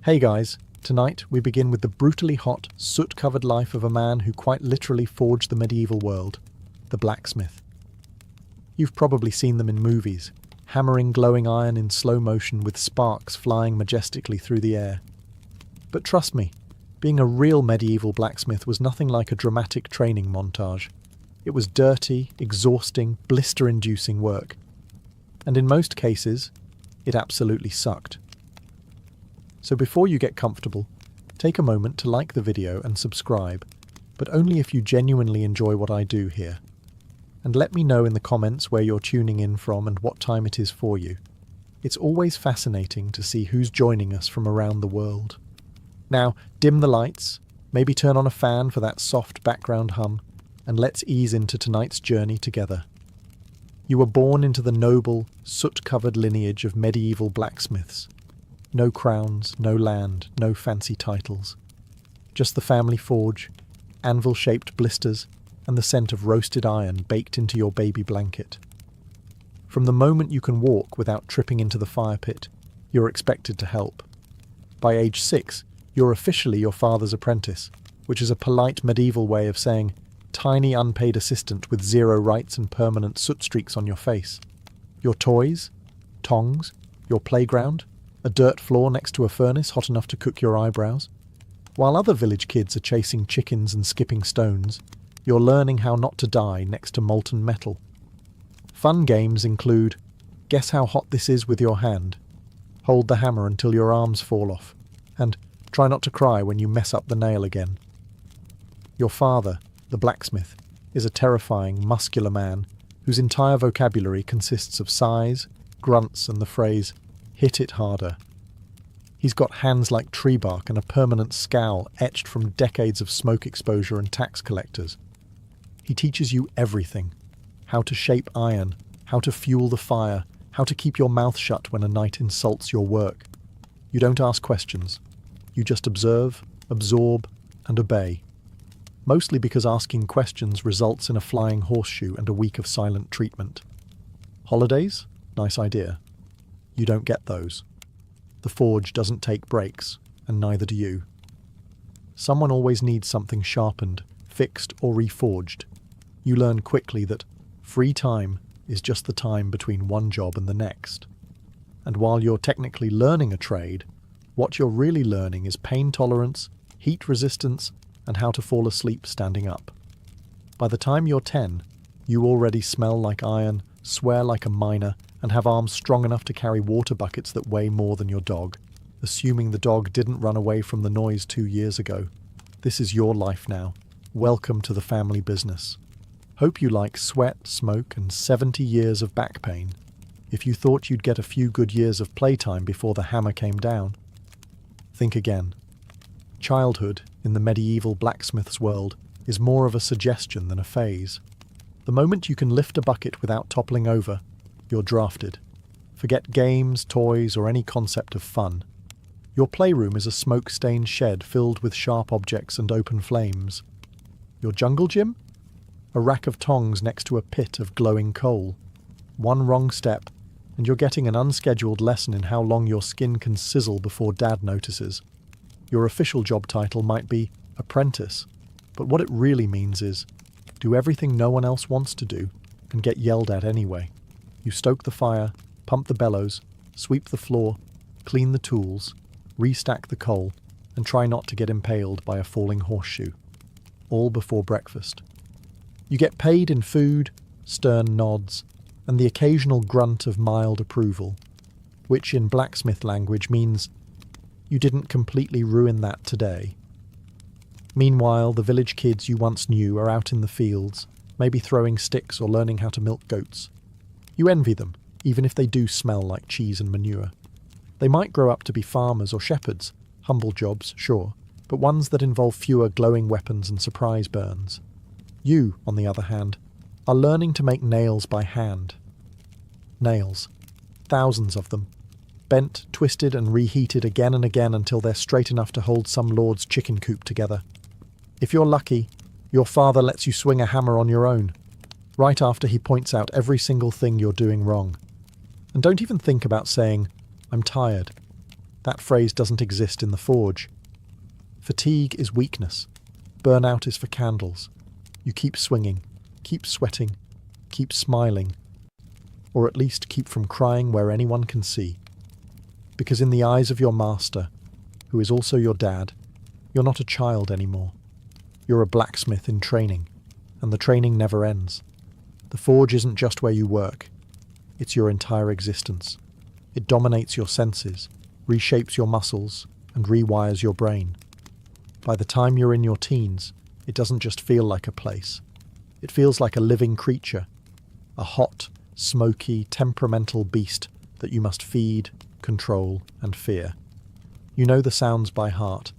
Hey guys, tonight we begin with the brutally hot, soot-covered life of a man who quite literally forged the medieval world, the blacksmith. You've probably seen them in movies, hammering glowing iron in slow motion with sparks flying majestically through the air. But trust me, being a real medieval blacksmith was nothing like a dramatic training montage. It was dirty, exhausting, blister-inducing work. And in most cases, it absolutely sucked. So before you get comfortable, take a moment to like the video and subscribe, but only if you genuinely enjoy what I do here. And let me know in the comments where you're tuning in from and what time it is for you. It's always fascinating to see who's joining us from around the world. Now, dim the lights, maybe turn on a fan for that soft background hum, and let's ease into tonight's journey together. You were born into the noble, soot-covered lineage of medieval blacksmiths. No crowns, no land, no fancy titles. Just the family forge, anvil-shaped blisters, and the scent of roasted iron baked into your baby blanket. From the moment you can walk without tripping into the fire pit, you're expected to help. By age 6, you're officially your father's apprentice, which is a polite medieval way of saying tiny unpaid assistant with zero rights and permanent soot streaks on your face. Your toys, tongs, your playground, a dirt floor next to a furnace hot enough to cook your eyebrows. While other village kids are chasing chickens and skipping stones, you're learning how not to die next to molten metal. Fun games include guess how hot this is with your hand, hold the hammer until your arms fall off, and try not to cry when you mess up the nail again. Your father, the blacksmith, is a terrifying, muscular man whose entire vocabulary consists of sighs, grunts, and the phrase, "hit it harder." He's got hands like tree bark and a permanent scowl etched from decades of smoke exposure and tax collectors. He teaches you everything. How to shape iron, how to fuel the fire, how to keep your mouth shut when a knight insults your work. You don't ask questions. You just observe, absorb, and obey. Mostly because asking questions results in a flying horseshoe and a week of silent treatment. Holidays? Nice idea. You don't get those. The forge doesn't take breaks, and neither do you. Someone always needs something sharpened, fixed, or reforged. You learn quickly that free time is just the time between one job and the next. And while you're technically learning a trade, what you're really learning is pain tolerance, heat resistance, and how to fall asleep standing up. By the time you're 10, you already smell like iron, swear like a miner, and have arms strong enough to carry water buckets that weigh more than your dog, assuming the dog didn't run away from the noise 2 years ago. This is your life now. Welcome to the family business. Hope you like sweat, smoke, and 70 years of back pain. If you thought you'd get a few good years of playtime before the hammer came down, think again. Childhood, in the medieval blacksmith's world, is more of a suggestion than a phase. The moment you can lift a bucket without toppling over, you're drafted. Forget games, toys, or any concept of fun. Your playroom is a smoke-stained shed filled with sharp objects and open flames. Your jungle gym? A rack of tongs next to a pit of glowing coal. One wrong step, and you're getting an unscheduled lesson in how long your skin can sizzle before Dad notices. Your official job title might be apprentice, but what it really means is do everything no one else wants to do and get yelled at anyway. You stoke the fire, pump the bellows, sweep the floor, clean the tools, restack the coal, and try not to get impaled by a falling horseshoe. All before breakfast. You get paid in food, stern nods, and the occasional grunt of mild approval, which in blacksmith language means you didn't completely ruin that today. Meanwhile, the village kids you once knew are out in the fields, maybe throwing sticks or learning how to milk goats. You envy them, even if they do smell like cheese and manure. They might grow up to be farmers or shepherds, humble jobs, sure, but ones that involve fewer glowing weapons and surprise burns. You, on the other hand, are learning to make nails by hand. Nails. Thousands of them. Bent, twisted, and reheated again and again until they're straight enough to hold some lord's chicken coop together. If you're lucky, your father lets you swing a hammer on your own, right after he points out every single thing you're doing wrong. And don't even think about saying, "I'm tired." That phrase doesn't exist in the forge. Fatigue is weakness. Burnout is for candles. You keep swinging, keep sweating, keep smiling, or at least keep from crying where anyone can see. Because in the eyes of your master, who is also your dad, you're not a child anymore. You're a blacksmith in training, and the training never ends. The forge isn't just where you work. It's your entire existence. It dominates your senses, reshapes your muscles, and rewires your brain. By the time you're in your teens, it doesn't just feel like a place. It feels like a living creature, a hot, smoky, temperamental beast that you must feed, control, and fear. You know the sounds by heart.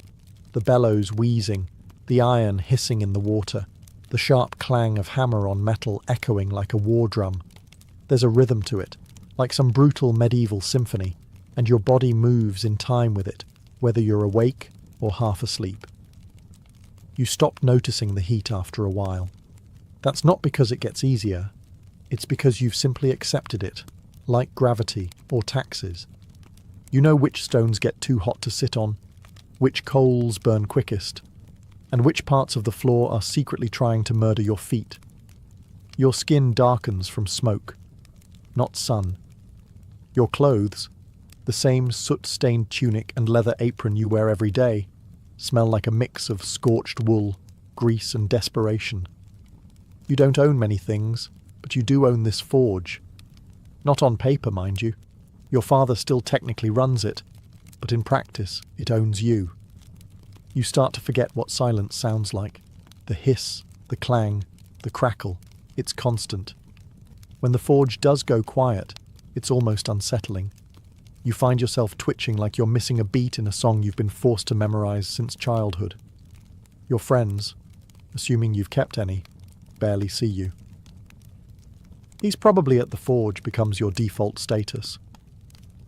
The bellows wheezing, the iron hissing in the water, the sharp clang of hammer on metal echoing like a war drum. There's a rhythm to it, like some brutal medieval symphony, and your body moves in time with it, whether you're awake or half asleep. You stop noticing the heat after a while. That's not because it gets easier. It's because you've simply accepted it, like gravity or taxes. You know which stones get too hot to sit on, which coals burn quickest, and which parts of the floor are secretly trying to murder your feet. Your skin darkens from smoke, not sun. Your clothes, the same soot-stained tunic and leather apron you wear every day, smell like a mix of scorched wool, grease and desperation. You don't own many things, but you do own this forge. Not on paper, mind you. Your father still technically runs it, but in practice, it owns you. You start to forget what silence sounds like. The hiss, the clang, the crackle, it's constant. When the forge does go quiet, it's almost unsettling. You find yourself twitching like you're missing a beat in a song you've been forced to memorize since childhood. Your friends, assuming you've kept any, barely see you. He's probably at the forge becomes your default status.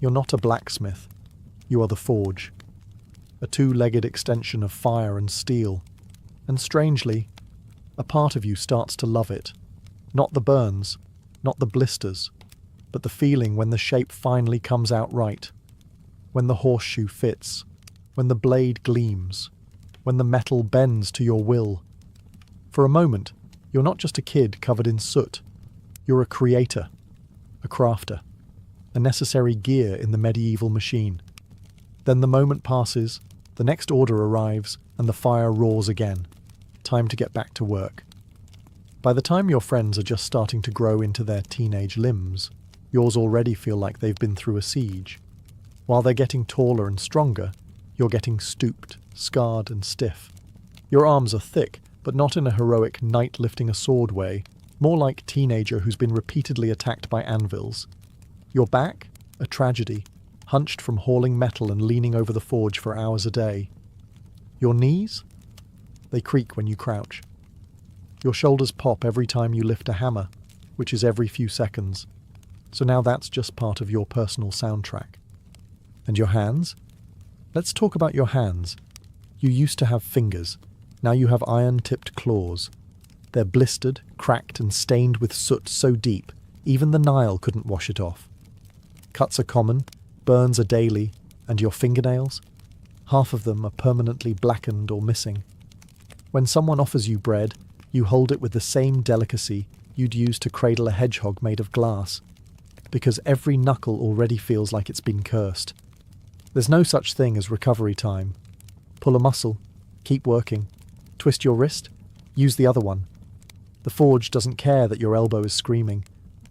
You're not a blacksmith. You are the forge. A two-legged extension of fire and steel. And strangely, a part of you starts to love it. Not the burns, not the blisters, but the feeling when the shape finally comes out right. When the horseshoe fits. When the blade gleams. When the metal bends to your will. For a moment, you're not just a kid covered in soot. You're a creator, a crafter, a necessary gear in the medieval machine. Then the moment passes, the next order arrives, and the fire roars again. Time to get back to work. By the time your friends are just starting to grow into their teenage limbs, yours already feel like they've been through a siege. While they're getting taller and stronger, you're getting stooped, scarred and stiff. Your arms are thick, but not in a heroic knight lifting a sword way, more like teenager who's been repeatedly attacked by anvils. Your back? A tragedy, hunched from hauling metal and leaning over the forge for hours a day. Your knees? They creak when you crouch. Your shoulders pop every time you lift a hammer, which is every few seconds. So now that's just part of your personal soundtrack. And your hands? Let's talk about your hands. You used to have fingers. Now you have iron-tipped claws. They're blistered, cracked and stained with soot so deep, even the Nile couldn't wash it off. Cuts are common, burns are daily, and your fingernails? Half of them are permanently blackened or missing. When someone offers you bread, you hold it with the same delicacy you'd use to cradle a hedgehog made of glass, because every knuckle already feels like it's been cursed. There's no such thing as recovery time. Pull a muscle, keep working. Twist your wrist, use the other one. The forge doesn't care that your elbow is screaming.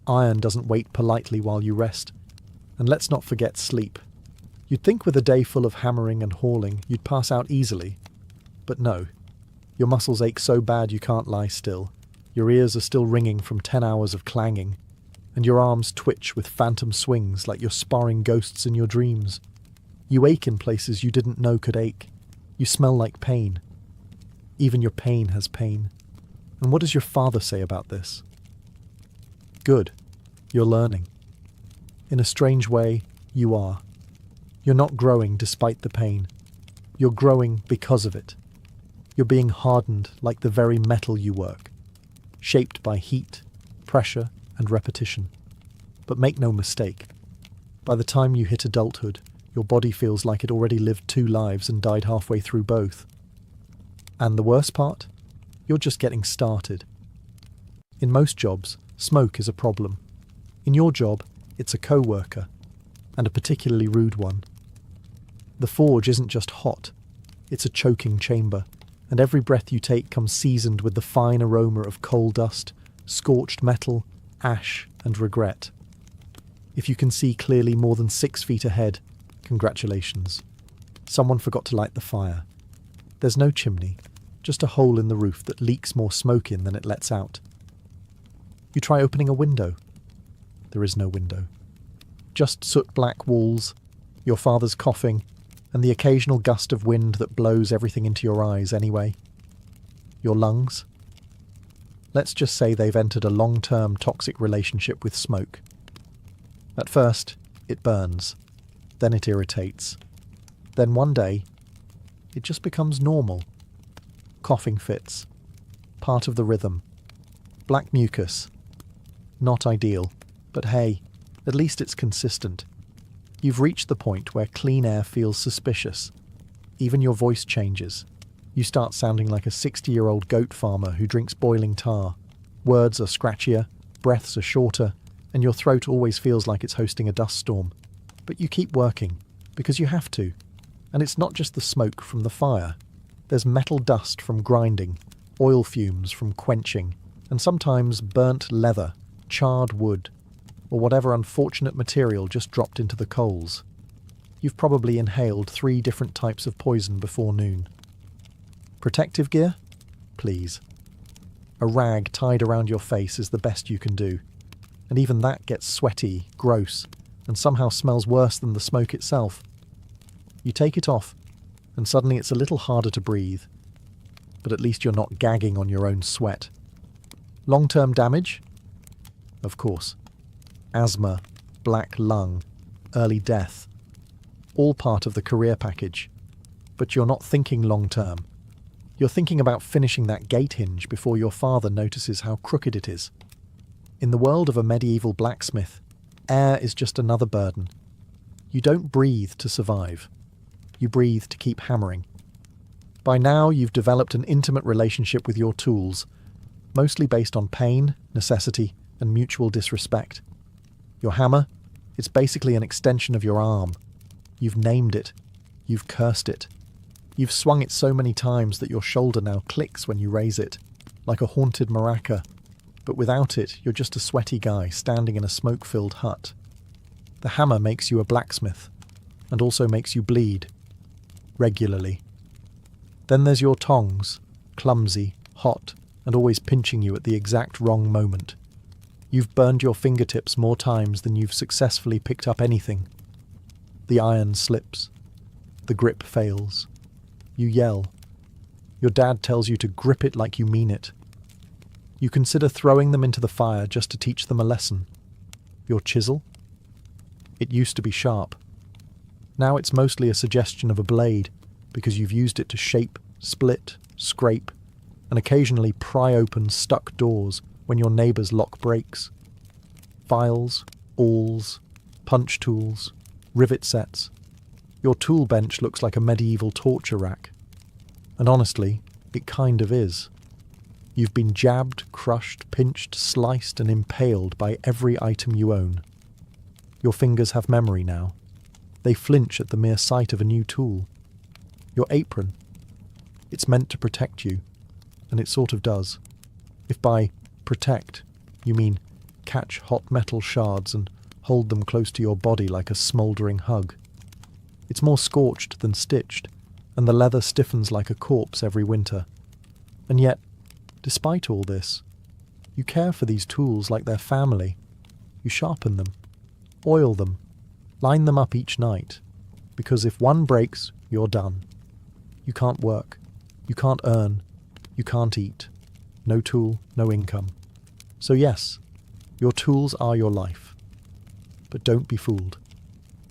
Iron doesn't wait politely while you rest. And let's not forget sleep. You'd think with a day full of hammering and hauling, you'd pass out easily. But no. Your muscles ache so bad you can't lie still. Your ears are still ringing from 10 hours of clanging. And your arms twitch with phantom swings like you're sparring ghosts in your dreams. You ache in places you didn't know could ache. You smell like pain. Even your pain has pain. And what does your father say about this? Good. You're learning. In a strange way, you are. You're not growing despite the pain. You're growing because of it. You're being hardened like the very metal you work, shaped by heat, pressure, and repetition. But make no mistake. By the time you hit adulthood, Your body feels like it already lived 2 lives and died halfway through both. And the worst part? You're just getting started. In most jobs, smoke is a problem. In your job, it's a co-worker, and a particularly rude one. The forge isn't just hot, it's a choking chamber, and every breath you take comes seasoned with the fine aroma of coal dust, scorched metal, ash, and regret. If you can see clearly more than 6 feet ahead, congratulations. Someone forgot to light the fire. There's no chimney, just a hole in the roof that leaks more smoke in than it lets out. You try opening a window. There is no window. Just soot-black walls, your father's coughing, and the occasional gust of wind that blows everything into your eyes anyway. Your lungs? Let's just say they've entered a long-term toxic relationship with smoke. At first, it burns. Then it irritates. Then one day, it just becomes normal. Coughing fits. Part of the rhythm. Black mucus. Not ideal, but hey, at least it's consistent. You've reached the point where clean air feels suspicious. Even your voice changes. You start sounding like a 60-year-old goat farmer who drinks boiling tar. Words are scratchier, breaths are shorter, and your throat always feels like it's hosting a dust storm. But you keep working, because you have to. And it's not just the smoke from the fire. There's metal dust from grinding, oil fumes from quenching, and sometimes burnt leather, charred wood, or whatever unfortunate material just dropped into the coals. You've probably inhaled 3 different types of poison before noon. Protective gear? Please. A rag tied around your face is the best you can do, and even that gets sweaty, gross, and somehow smells worse than the smoke itself. You take it off, and suddenly it's a little harder to breathe, but at least you're not gagging on your own sweat. Long-term damage? Of course. Asthma, black lung, early death. All part of the career package. But you're not thinking long-term. You're thinking about finishing that gate hinge before your father notices how crooked it is. In the world of a medieval blacksmith, air is just another burden. You don't breathe to survive. You breathe to keep hammering. By now, you've developed an intimate relationship with your tools, mostly based on pain, necessity, and mutual disrespect. Your hammer? It's basically an extension of your arm. You've named it. You've cursed it. You've swung it so many times that your shoulder now clicks when you raise it, like a haunted maraca. But without it, you're just a sweaty guy standing in a smoke-filled hut. The hammer makes you a blacksmith, and also makes you bleed. Regularly. Then there's your tongs, clumsy, hot, and always pinching you at the exact wrong moment. You've burned your fingertips more times than you've successfully picked up anything. The iron slips. The grip fails. You yell. Your dad tells you to grip it like you mean it. You consider throwing them into the fire just to teach them a lesson. Your chisel? It used to be sharp. Now it's mostly a suggestion of a blade, because you've used it to shape, split, scrape, and occasionally pry open stuck doors when your neighbours lock brakes. Files, awls, punch tools, rivet sets. Your tool bench looks like a medieval torture rack. And honestly, it kind of is. You've been jabbed, crushed, pinched, sliced, and impaled by every item you own. Your fingers have memory now. They flinch at the mere sight of a new tool. Your apron. It's meant to protect you, and it sort of does. If by protect you mean catch hot metal shards and hold them close to your body like a smouldering hug. It's more scorched than stitched, and the leather stiffens like a corpse every winter. And yet, despite all this, you care for these tools like they're family. You sharpen them, oil them, line them up each night, because if one breaks, you're done. You can't work, you can't earn, you can't eat. No tool, no income. So yes, your tools are your life. But don't be fooled.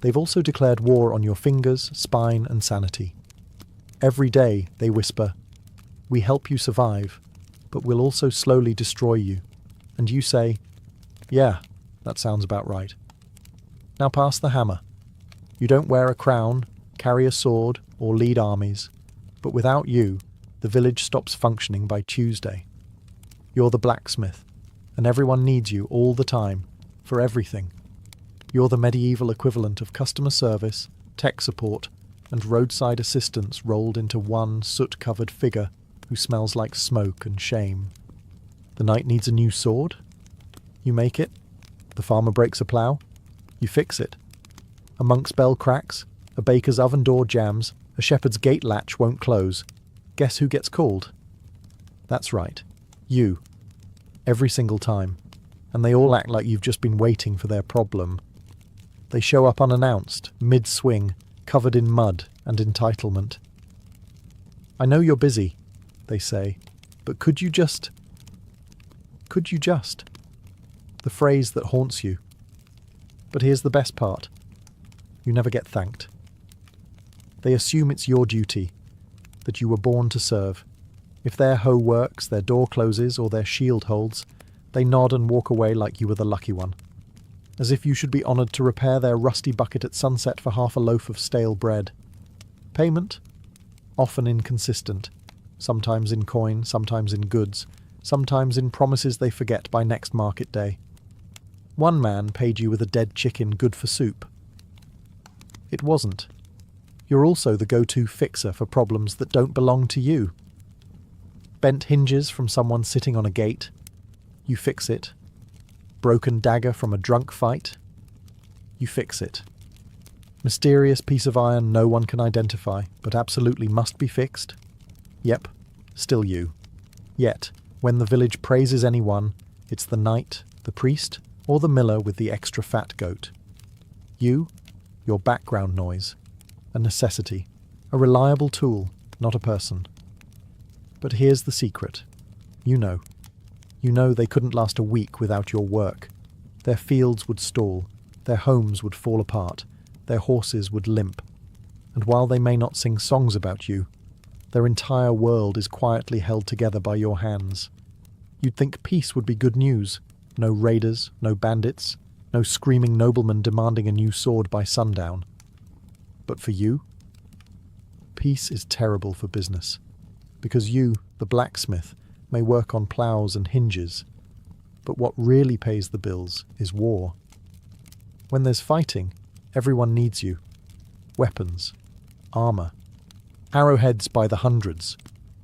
They've also declared war on your fingers, spine, and sanity. Every day they whisper, "We help you survive, but we'll also slowly destroy you." And you say, "Yeah, that sounds about right. Now pass the hammer." You don't wear a crown, carry a sword, or lead armies, but without you, the village stops functioning by Tuesday. You're the blacksmith, and everyone needs you all the time, for everything. You're the medieval equivalent of customer service, tech support, and roadside assistance rolled into one soot-covered figure who smells like smoke and shame. The knight needs a new sword? You make it. The farmer breaks a plough? You fix it. A monk's bell cracks, a baker's oven door jams, a shepherd's gate latch won't close. Guess who gets called? That's right, you. Every single time. And they all act like you've just been waiting for their problem. They show up unannounced, mid-swing, covered in mud and entitlement. I know you're busy, they say, but could you just... The phrase that haunts you. But here's the best part. You never get thanked. They assume it's your duty, that you were born to serve. If their hoe works, their door closes, or their shield holds, they nod and walk away like you were the lucky one. As if you should be honoured to repair their rusty bucket at sunset for half a loaf of stale bread. Payment? Often inconsistent. Sometimes in coin, sometimes in goods, sometimes in promises they forget by next market day. One man paid you with a dead chicken good for soup. It wasn't. You're also the go-to fixer for problems that don't belong to you. Bent hinges from someone sitting on a gate. You fix it. Broken dagger from a drunk fight. You fix it. Mysterious piece of iron no one can identify, but absolutely must be fixed. Yep, still you. Yet, when the village praises anyone, it's the knight, the priest, or the miller with the extra fat goat. You, your background noise. A necessity. A reliable tool, not a person. But here's the secret. You know. You know they couldn't last a week without your work. Their fields would stall, their homes would fall apart, their horses would limp. And while they may not sing songs about you, their entire world is quietly held together by your hands. You'd think peace would be good news. No raiders, no bandits, no screaming noblemen demanding a new sword by sundown. But for you, peace is terrible for business. Because you, the blacksmith, may work on ploughs and hinges, but what really pays the bills is war. When there's fighting, everyone needs you. Weapons, armour, arrowheads by the hundreds.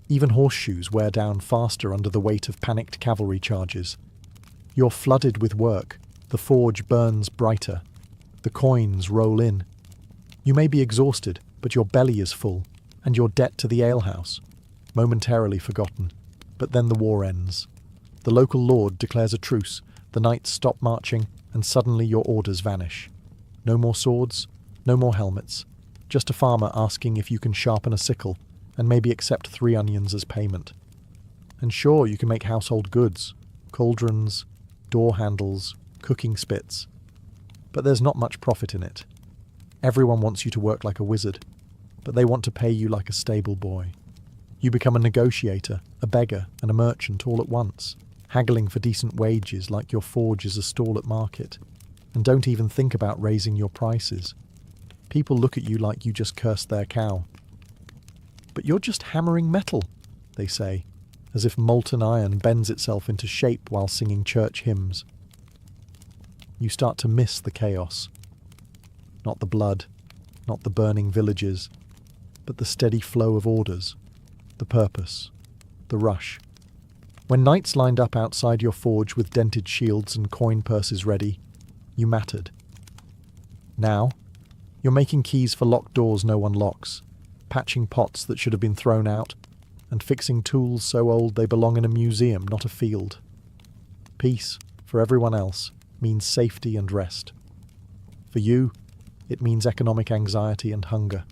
Even horseshoes wear down faster under the weight of panicked cavalry charges. You're flooded with work, the forge burns brighter, the coins roll in. You may be exhausted, but your belly is full, and your debt to the alehouse, momentarily forgotten. But then the war ends. The local lord declares a truce, the knights stop marching, and suddenly your orders vanish. No more swords, no more helmets, just a farmer asking if you can sharpen a sickle, and maybe accept 3 onions as payment. And sure, you can make household goods, cauldrons, door handles, cooking spits. But there's not much profit in it. Everyone wants you to work like a wizard, but they want to pay you like a stable boy. You become a negotiator, a beggar, and a merchant all at once, haggling for decent wages like your forge is a stall at market, and don't even think about raising your prices. People look at you like you just cursed their cow. But you're just hammering metal, they say, as if molten iron bends itself into shape while singing church hymns. You start to miss the chaos. Not the blood, not the burning villages, but the steady flow of orders, the purpose, the rush. When knights lined up outside your forge with dented shields and coin purses ready, you mattered. Now, you're making keys for locked doors no one locks, patching pots that should have been thrown out, and fixing tools so old they belong in a museum, not a field. Peace, for everyone else, means safety and rest. For you, it means economic anxiety and hunger.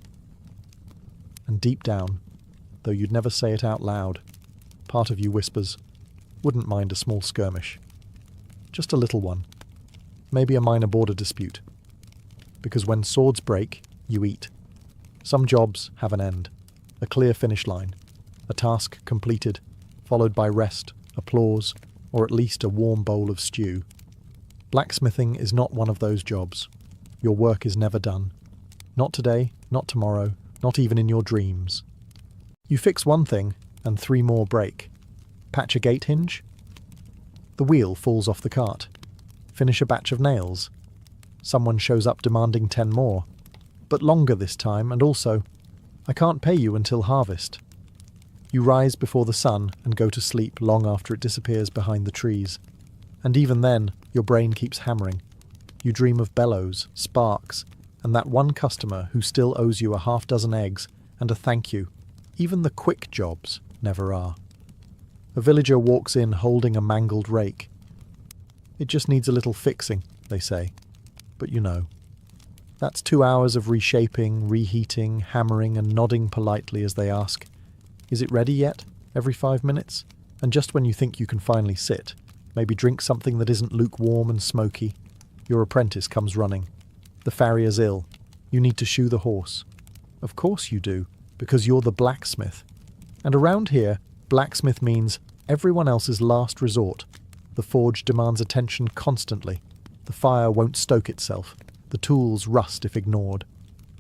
And deep down, though you'd never say it out loud, part of you whispers, wouldn't mind a small skirmish. Just a little one. Maybe a minor border dispute. Because when swords break, you eat. Some jobs have an end, a clear finish line, a task completed, followed by rest, applause, or at least a warm bowl of stew. Blacksmithing is not one of those jobs. Your work is never done. Not today, not tomorrow, not even in your dreams. You fix one thing, and 3 more break. Patch a gate hinge? The wheel falls off the cart. Finish a batch of nails? Someone shows up demanding 10 more. But longer this time, and also, I can't pay you until harvest. You rise before the sun and go to sleep long after it disappears behind the trees. And even then, your brain keeps hammering. You dream of bellows, sparks, and that one customer who still owes you a half-dozen eggs and a thank you. Even the quick jobs never are. A villager walks in holding a mangled rake. It just needs a little fixing, they say. But you know. That's 2 hours of reshaping, reheating, hammering, and nodding politely as they ask, "Is it ready yet?" every 5 minutes. And just when you think you can finally sit, maybe drink something that isn't lukewarm and smoky, your apprentice comes running. The farrier's ill. You need to shoe the horse. Of course you do, because you're the blacksmith. And around here, blacksmith means everyone else's last resort. The forge demands attention constantly. The fire won't stoke itself. The tools rust if ignored.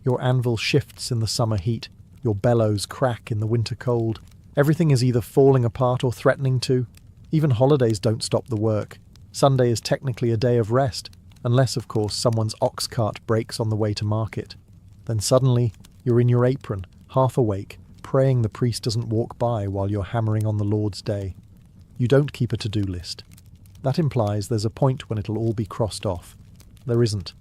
Your anvil shifts in the summer heat. Your bellows crack in the winter cold. Everything is either falling apart or threatening to. Even holidays don't stop the work. Sunday is technically a day of rest, unless, of course, someone's ox cart breaks on the way to market. Then suddenly, you're in your apron, half awake, praying the priest doesn't walk by while you're hammering on the Lord's day. You don't keep a to-do list. That implies there's a point when it'll all be crossed off. There isn't.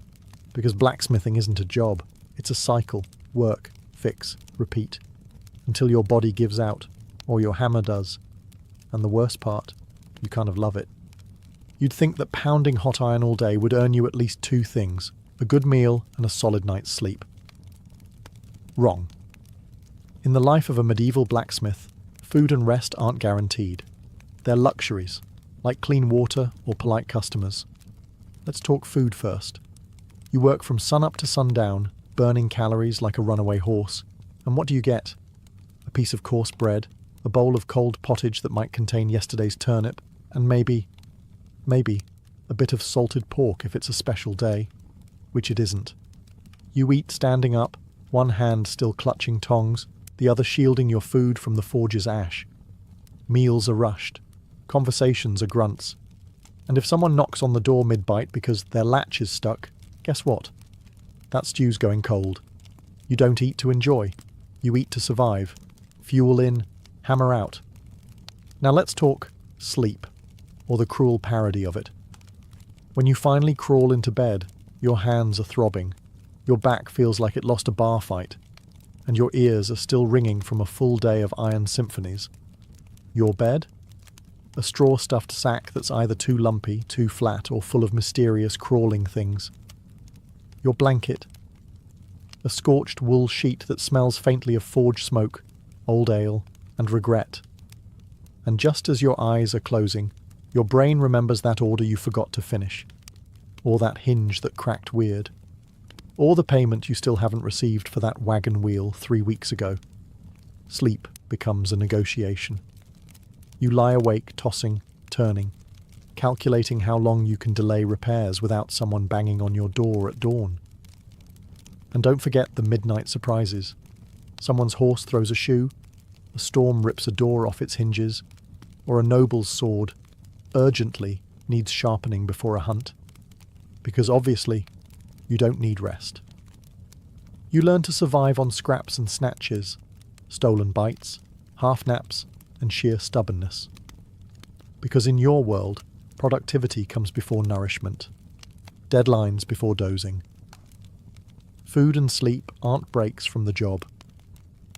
Because blacksmithing isn't a job. It's a cycle. Work, fix, repeat. Until your body gives out, or your hammer does. And the worst part, you kind of love it. You'd think that pounding hot iron all day would earn you at least 2 things, a good meal and a solid night's sleep. Wrong. In the life of a medieval blacksmith, food and rest aren't guaranteed. They're luxuries, like clean water or polite customers. Let's talk food first. You work from sunup to sundown, burning calories like a runaway horse. And what do you get? A piece of coarse bread, a bowl of cold pottage that might contain yesterday's turnip, and maybe, a bit of salted pork if it's a special day, which it isn't. You eat standing up, one hand still clutching tongs, the other shielding your food from the forge's ash. Meals are rushed. Conversations are grunts. And if someone knocks on the door mid-bite because their latch is stuck, guess what? That stew's going cold. You don't eat to enjoy. You eat to survive. Fuel in, hammer out. Now let's talk sleep, or the cruel parody of it. When you finally crawl into bed, your hands are throbbing. Your back feels like it lost a bar fight. And your ears are still ringing from a full day of iron symphonies. Your bed? A straw-stuffed sack that's either too lumpy, too flat, or full of mysterious crawling things. Your blanket? A scorched wool sheet that smells faintly of forge smoke, old ale, and regret. And just as your eyes are closing, your brain remembers that order you forgot to finish. Or that hinge that cracked weird. Or the payment you still haven't received for that wagon wheel 3 weeks ago. Sleep becomes a negotiation. You lie awake, tossing, turning, calculating how long you can delay repairs without someone banging on your door at dawn. And don't forget the midnight surprises. Someone's horse throws a shoe, a storm rips a door off its hinges, or a noble's sword urgently needs sharpening before a hunt. Because obviously, you don't need rest. You learn to survive on scraps and snatches, stolen bites, half-naps, and sheer stubbornness. Because in your world, productivity comes before nourishment, deadlines before dozing. Food and sleep aren't breaks from the job.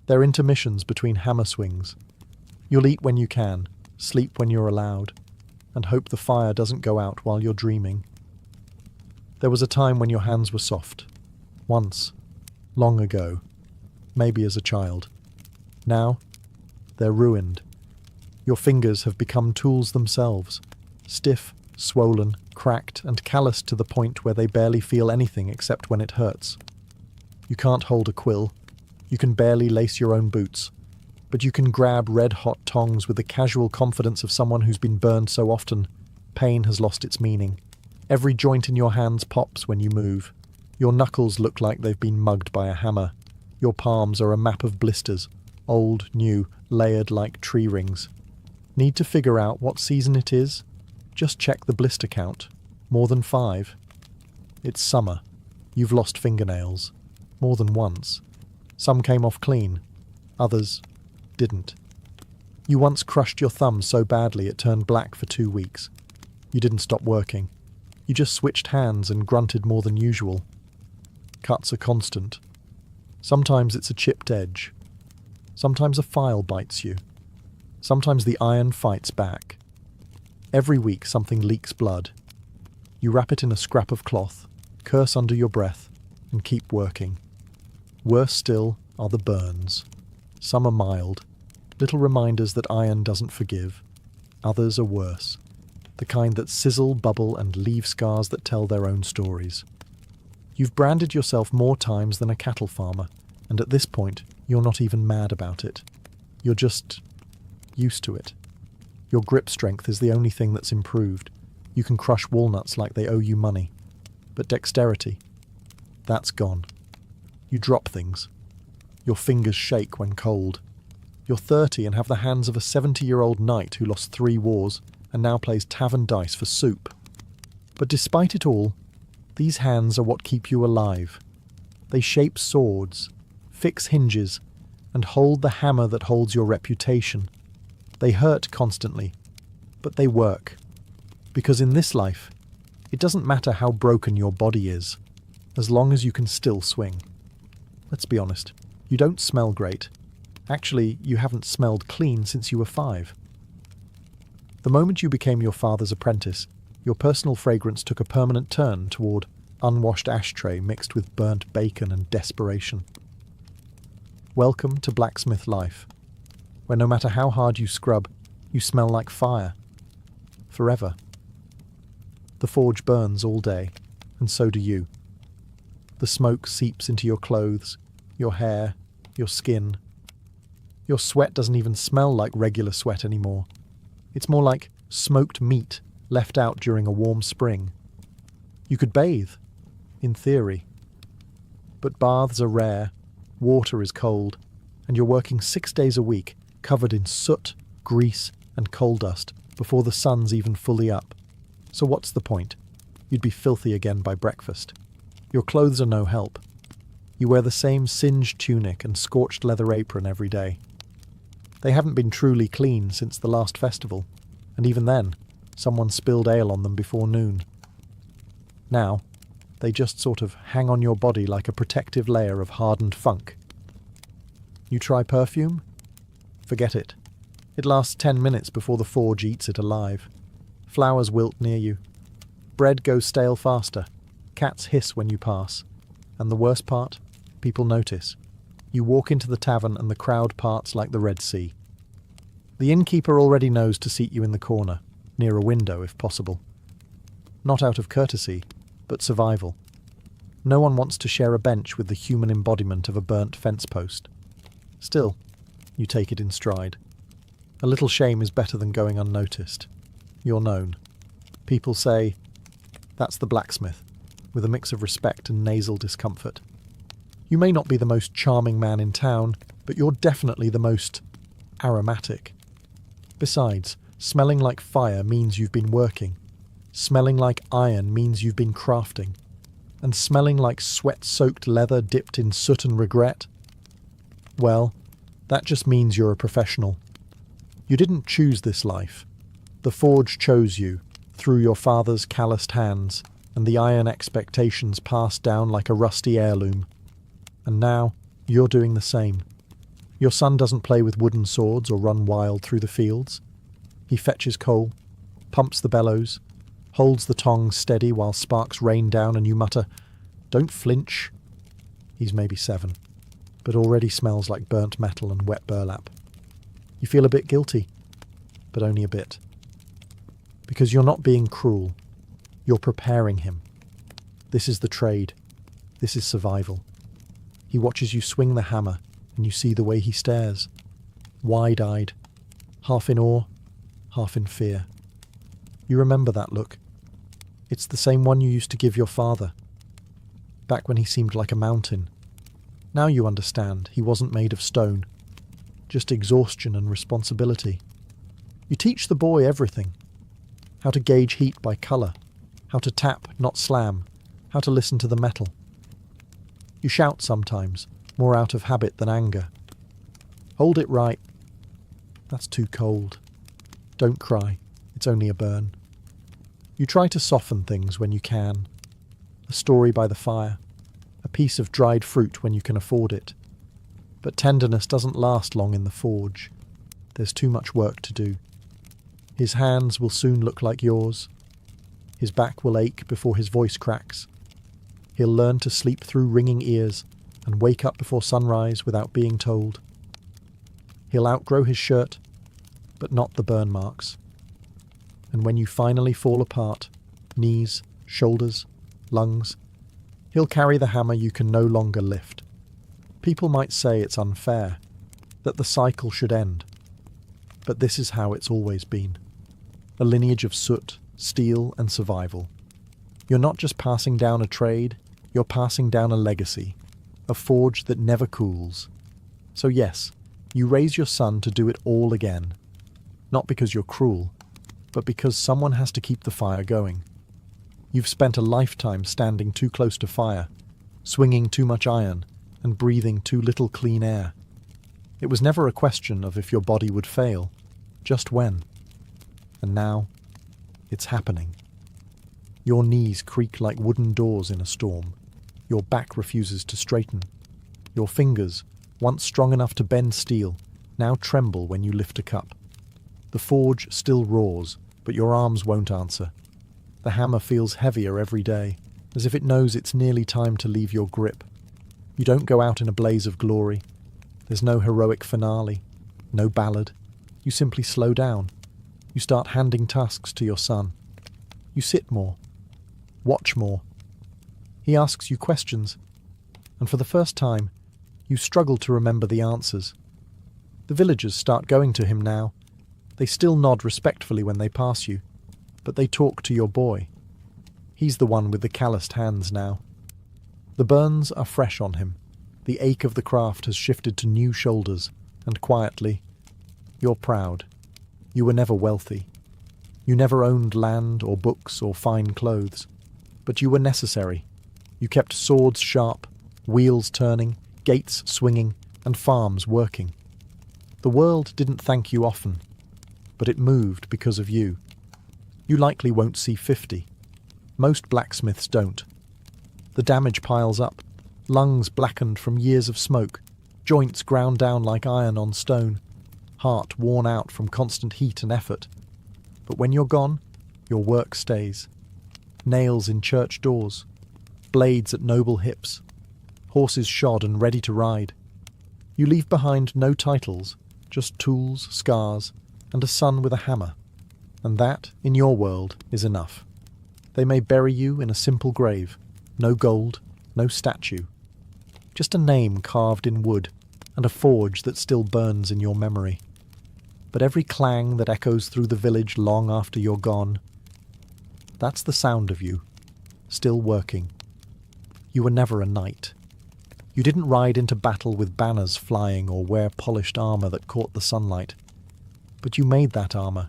They're intermissions between hammer swings. You'll eat when you can, sleep when you're allowed, and hope the fire doesn't go out while you're dreaming. There was a time when your hands were soft. Once. Long ago. Maybe as a child. Now, they're ruined. Your fingers have become tools themselves. Stiff, swollen, cracked, and calloused to the point where they barely feel anything except when it hurts. You can't hold a quill. You can barely lace your own boots. But you can grab red-hot tongs with the casual confidence of someone who's been burned so often, pain has lost its meaning. Every joint in your hands pops when you move. Your knuckles look like they've been mugged by a hammer. Your palms are a map of blisters, old, new, layered like tree rings. Need to figure out what season it is? Just check the blister count. More than 5. It's summer. You've lost fingernails. More than once. Some came off clean. Others didn't. You once crushed your thumb so badly it turned black for 2 weeks. You didn't stop working. You just switched hands and grunted more than usual. Cuts are constant. Sometimes it's a chipped edge. Sometimes a file bites you. Sometimes the iron fights back. Every week something leaks blood. You wrap it in a scrap of cloth, curse under your breath, and keep working. Worse still are the burns. Some are mild, little reminders that iron doesn't forgive. Others are worse, the kind that sizzle, bubble, and leave scars that tell their own stories. You've branded yourself more times than a cattle farmer, and at this point, you're not even mad about it. You're just used to it. Your grip strength is the only thing that's improved. You can crush walnuts like they owe you money. But dexterity, that's gone. You drop things. Your fingers shake when cold. You're 30 and have the hands of a 70-year-old knight who lost 3 wars and now plays tavern dice for soup. But despite it all, these hands are what keep you alive. They shape swords, fix hinges, and hold the hammer that holds your reputation. They hurt constantly, but they work. Because in this life, it doesn't matter how broken your body is, as long as you can still swing. Let's be honest, you don't smell great. Actually, you haven't smelled clean since you were 5. The moment you became your father's apprentice, your personal fragrance took a permanent turn toward unwashed ashtray mixed with burnt bacon and desperation. Welcome to blacksmith life, where no matter how hard you scrub, you smell like fire. Forever. The forge burns all day, and so do you. The smoke seeps into your clothes, your hair, your skin. Your sweat doesn't even smell like regular sweat anymore. It's more like smoked meat left out during a warm spring. You could bathe, in theory. But baths are rare, water is cold, and you're working 6 days a week, covered in soot, grease, and coal dust, before the sun's even fully up. So what's the point? You'd be filthy again by breakfast. Your clothes are no help. You wear the same singed tunic and scorched leather apron every day. They haven't been truly clean since the last festival, and even then, someone spilled ale on them before noon. Now, they just sort of hang on your body like a protective layer of hardened funk. You try perfume? Forget it. It lasts 10 minutes before the forge eats it alive. Flowers wilt near you. Bread goes stale faster. Cats hiss when you pass. And the worst part? People notice. You walk into the tavern and the crowd parts like the Red Sea. The innkeeper already knows to seat you in the corner, near a window if possible. Not out of courtesy, but survival. No one wants to share a bench with the human embodiment of a burnt fence post. Still, you take it in stride. A little shame is better than going unnoticed. You're known. People say, "That's the blacksmith," with a mix of respect and nasal discomfort. You may not be the most charming man in town, but you're definitely the most aromatic. Besides, smelling like fire means you've been working. Smelling like iron means you've been crafting. And smelling like sweat-soaked leather dipped in soot and regret? Well, that just means you're a professional. You didn't choose this life. The forge chose you, through your father's calloused hands, and the iron expectations passed down like a rusty heirloom. And now, you're doing the same. Your son doesn't play with wooden swords or run wild through the fields. He fetches coal, pumps the bellows, holds the tongs steady while sparks rain down and you mutter, "Don't flinch." He's maybe 7, but already smells like burnt metal and wet burlap. You feel a bit guilty, but only a bit. Because you're not being cruel. You're preparing him. This is the trade. This is survival. He watches you swing the hammer, and you see the way he stares. Wide-eyed, half in awe, half in fear. You remember that look. It's the same one you used to give your father. back when he seemed like a mountain. Now you understand he wasn't made of stone, just exhaustion and responsibility. You teach the boy everything. How to gauge heat by colour, how to tap, not slam, how to listen to the metal. You shout sometimes, more out of habit than anger. Hold it right. That's too cold. Don't cry, it's only a burn. You try to soften things when you can. A story by the fire, a piece of dried fruit when you can afford it. But tenderness doesn't last long in the forge. There's too much work to do. His hands will soon look like yours. His back will ache before his voice cracks. He'll learn to sleep through ringing ears and wake up before sunrise without being told. He'll outgrow his shirt, but not the burn marks. And when you finally fall apart, knees, shoulders, lungs, he'll carry the hammer you can no longer lift. People might say it's unfair, that the cycle should end. But this is how it's always been. A lineage of soot, steel, and survival. You're not just passing down a trade, you're passing down a legacy, a forge that never cools. So yes, you raise your son to do it all again. Not because you're cruel, but because someone has to keep the fire going. You've spent a lifetime standing too close to fire, swinging too much iron, and breathing too little clean air. It was never a question of if your body would fail, just when. And now, it's happening. Your knees creak like wooden doors in a storm. Your back refuses to straighten. Your fingers, once strong enough to bend steel, now tremble when you lift a cup. The forge still roars, but your arms won't answer. The hammer feels heavier every day, as if it knows it's nearly time to leave your grip. You don't go out in a blaze of glory. There's no heroic finale, no ballad. You simply slow down. You start handing tasks to your son. You sit more, watch more. He asks you questions, and for the first time, you struggle to remember the answers. The villagers start going to him now. They still nod respectfully when they pass you, but they talk to your boy. He's the one with the calloused hands now. The burns are fresh on him. The ache of the craft has shifted to new shoulders, and quietly, you're proud. You were never wealthy. You never owned land or books or fine clothes, but you were necessary. You kept swords sharp, wheels turning, gates swinging, and farms working. The world didn't thank you often, but it moved because of you. You likely won't see 50. Most blacksmiths don't. The damage piles up, lungs blackened from years of smoke, joints ground down like iron on stone, heart worn out from constant heat and effort. But when you're gone, your work stays. Nails in church doors, blades at noble hips, horses shod and ready to ride. You leave behind no titles, just tools, scars, and a son with a hammer. And that, in your world, is enough. They may bury you in a simple grave, no gold, no statue. Just a name carved in wood, and a forge that still burns in your memory. But every clang that echoes through the village long after you're gone, that's the sound of you, still working. You were never a knight. You didn't ride into battle with banners flying or wear polished armour that caught the sunlight. But you made that armour.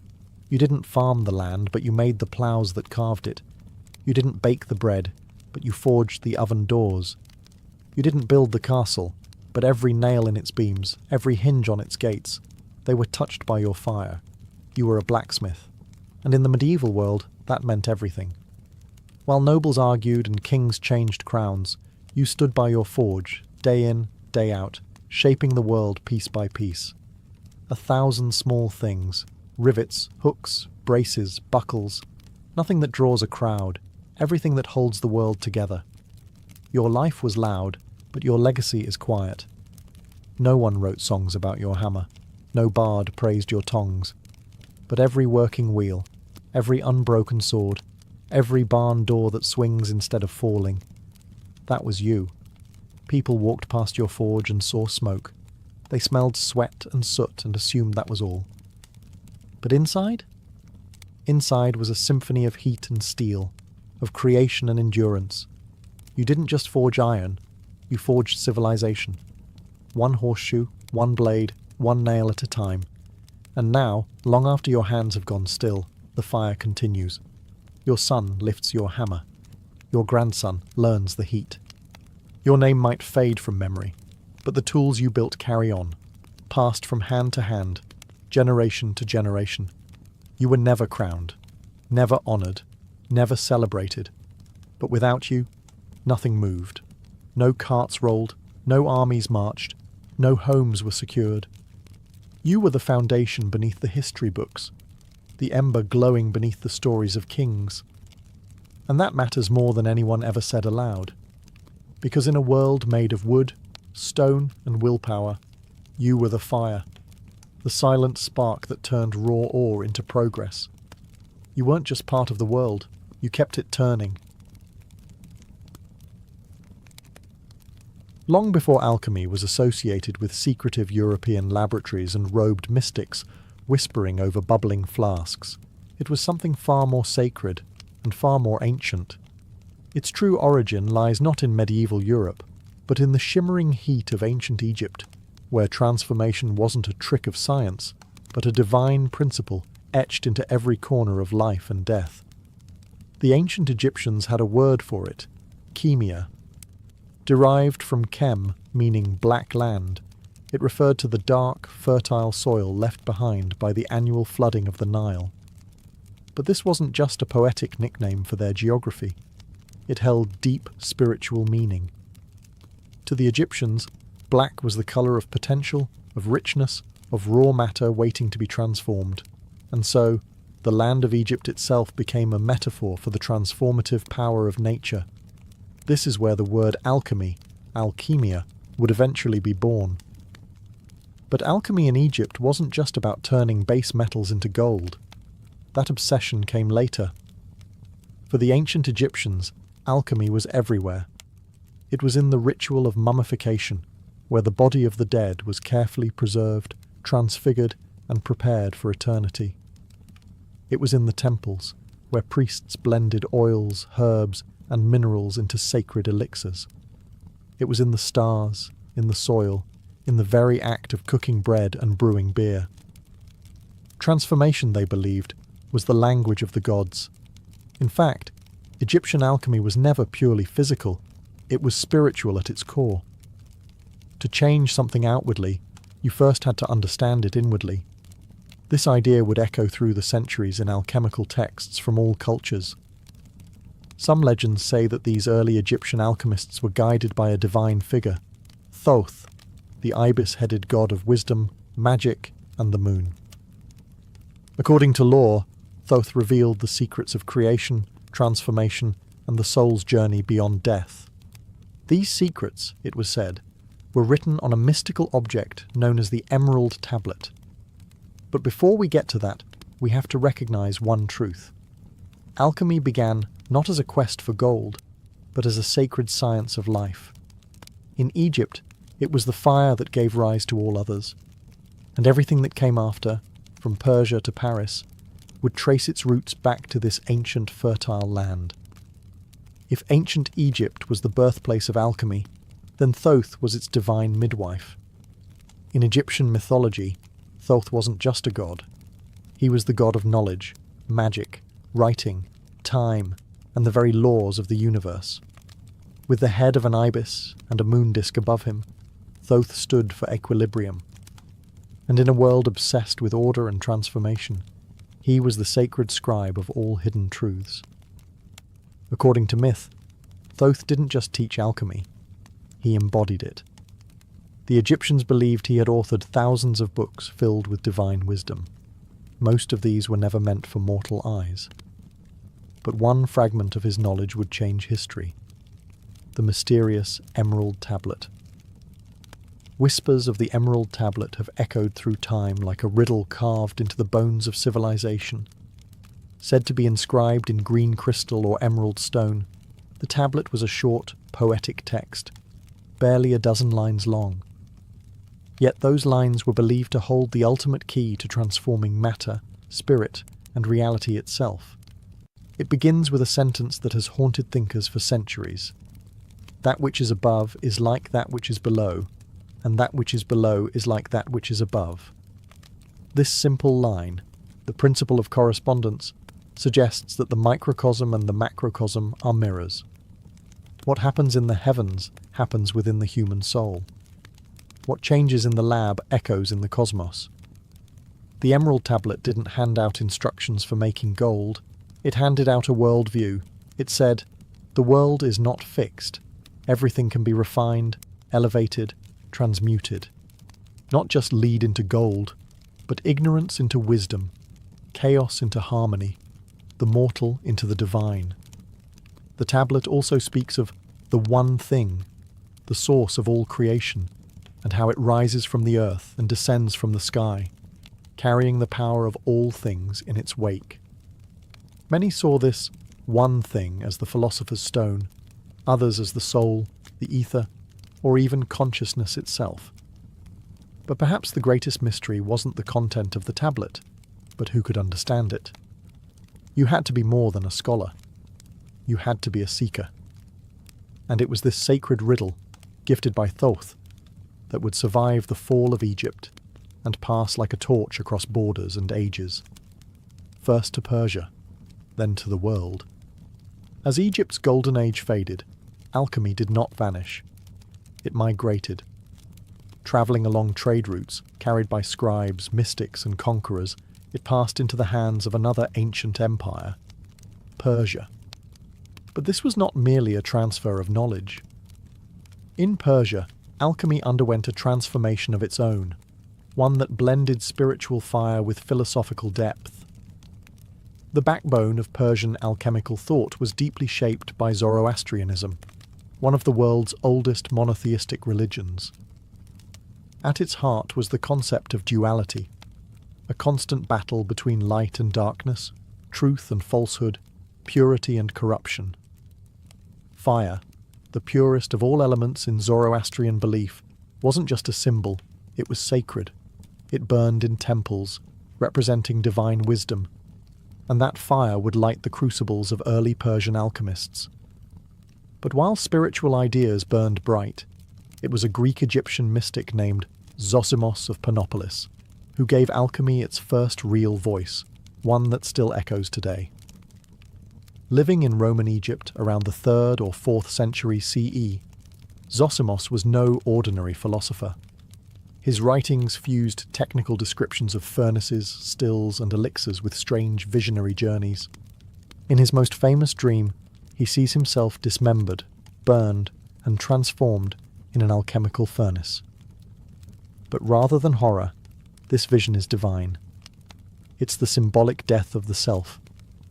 You didn't farm the land, but you made the ploughs that carved it. You didn't bake the bread, but you forged the oven doors. You didn't build the castle, but every nail in its beams, every hinge on its gates, they were touched by your fire. You were a blacksmith. And in the medieval world, that meant everything. While nobles argued and kings changed crowns, you stood by your forge, day in, day out, shaping the world piece by piece. 1,000 small things, rivets, hooks, braces, buckles, nothing that draws a crowd, everything that holds the world together. Your life was loud, but your legacy is quiet. No one wrote songs about your hammer, no bard praised your tongs, but every working wheel, every unbroken sword, every barn door that swings instead of falling, that was you. People walked past your forge and saw smoke. They smelled sweat and soot and assumed that was all. But inside? Inside was a symphony of heat and steel, of creation and endurance. You didn't just forge iron, you forged civilization. One horseshoe, one blade, one nail at a time. And now, long after your hands have gone still, the fire continues. Your son lifts your hammer. Your grandson learns the heat. Your name might fade from memory, but the tools you built carry on, passed from hand to hand, generation to generation. You were never crowned, never honoured, never celebrated. But without you, nothing moved. No carts rolled, no armies marched, no homes were secured. You were the foundation beneath the history books, the ember glowing beneath the stories of kings. And that matters more than anyone ever said aloud. Because in a world made of wood, stone and willpower, you were the fire, the silent spark that turned raw ore into progress. You weren't just part of the world, you kept it turning. Long before alchemy was associated with secretive European laboratories and robed mystics whispering over bubbling flasks, it was something far more sacred and far more ancient. Its true origin lies not in medieval Europe, but in the shimmering heat of ancient Egypt, where transformation wasn't a trick of science, but a divine principle etched into every corner of life and death. The ancient Egyptians had a word for it, chemia. Derived from chem, meaning black land, it referred to the dark, fertile soil left behind by the annual flooding of the Nile. But this wasn't just a poetic nickname for their geography. It held deep spiritual meaning. To the Egyptians, black was the colour of potential, of richness, of raw matter waiting to be transformed. And so, the land of Egypt itself became a metaphor for the transformative power of nature. This is where the word alchemy, alchemia, would eventually be born. But alchemy in Egypt wasn't just about turning base metals into gold. That obsession came later. For the ancient Egyptians, alchemy was everywhere. It was in the ritual of mummification, where the body of the dead was carefully preserved, transfigured, and prepared for eternity. It was in the temples, where priests blended oils, herbs, and minerals into sacred elixirs. It was in the stars, in the soil, in the very act of cooking bread and brewing beer. Transformation, they believed, was the language of the gods. In fact, Egyptian alchemy was never purely physical, it was spiritual at its core. To change something outwardly, you first had to understand it inwardly. This idea would echo through the centuries in alchemical texts from all cultures. Some legends say that these early Egyptian alchemists were guided by a divine figure, Thoth, the ibis-headed god of wisdom, magic, and the moon. According to lore, Thoth revealed the secrets of creation, transformation, and the soul's journey beyond death. These secrets, it was said, were written on a mystical object known as the Emerald Tablet. But before we get to that, we have to recognize one truth. Alchemy began not as a quest for gold, but as a sacred science of life. In Egypt, it was the fire that gave rise to all others, and everything that came after, from Persia to Paris, would trace its roots back to this ancient fertile land. If ancient Egypt was the birthplace of alchemy, then Thoth was its divine midwife. In Egyptian mythology, Thoth wasn't just a god. He was the god of knowledge, magic, writing, time, and the very laws of the universe. With the head of an ibis and a moon disk above him, Thoth stood for equilibrium. And in a world obsessed with order and transformation, he was the sacred scribe of all hidden truths. According to myth, Thoth didn't just teach alchemy, he embodied it. The Egyptians believed he had authored thousands of books filled with divine wisdom. Most of these were never meant for mortal eyes. But one fragment of his knowledge would change history. The mysterious Emerald Tablet. Whispers of the Emerald Tablet have echoed through time like a riddle carved into the bones of civilization. Said to be inscribed in green crystal or emerald stone, the tablet was a short, poetic text, barely a dozen lines long. Yet those lines were believed to hold the ultimate key to transforming matter, spirit, and reality itself. It begins with a sentence that has haunted thinkers for centuries. That which is above is like that which is below, and that which is below is like that which is above. This simple line, the principle of correspondence, suggests that the microcosm and the macrocosm are mirrors. What happens in the heavens happens within the human soul. What changes in the lab echoes in the cosmos. The Emerald Tablet didn't hand out instructions for making gold. It handed out a worldview. It said, "The world is not fixed. Everything can be refined, elevated, transmuted. Not just lead into gold, but ignorance into wisdom, chaos into harmony, the mortal into the divine." The tablet also speaks of the one thing, the source of all creation, and how it rises from the earth and descends from the sky, carrying the power of all things in its wake. Many saw this one thing as the philosopher's stone, others as the soul, the ether, or even consciousness itself. But perhaps the greatest mystery wasn't the content of the tablet, but who could understand it. You had to be more than a scholar. You had to be a seeker. And it was this sacred riddle, gifted by Thoth, that would survive the fall of Egypt and pass like a torch across borders and ages. First to Persia, then to the world. As Egypt's golden age faded, alchemy did not vanish. It migrated. Travelling along trade routes carried by scribes, mystics, and conquerors, it passed into the hands of another ancient empire, Persia. But this was not merely a transfer of knowledge. In Persia, alchemy underwent a transformation of its own, one that blended spiritual fire with philosophical depth. The backbone of Persian alchemical thought was deeply shaped by Zoroastrianism, one of the world's oldest monotheistic religions. At its heart was the concept of duality, a constant battle between light and darkness, truth and falsehood, purity and corruption. Fire, the purest of all elements in Zoroastrian belief, wasn't just a symbol, it was sacred. It burned in temples, representing divine wisdom, and that fire would light the crucibles of early Persian alchemists. But while spiritual ideas burned bright, it was a Greek-Egyptian mystic named Zosimos of Panopolis who gave alchemy its first real voice, one that still echoes today. Living in Roman Egypt around the 3rd or 4th century CE, Zosimos was no ordinary philosopher. His writings fused technical descriptions of furnaces, stills, and elixirs with strange visionary journeys. In his most famous dream, he sees himself dismembered, burned, and transformed in an alchemical furnace. But rather than horror, this vision is divine. It's the symbolic death of the self,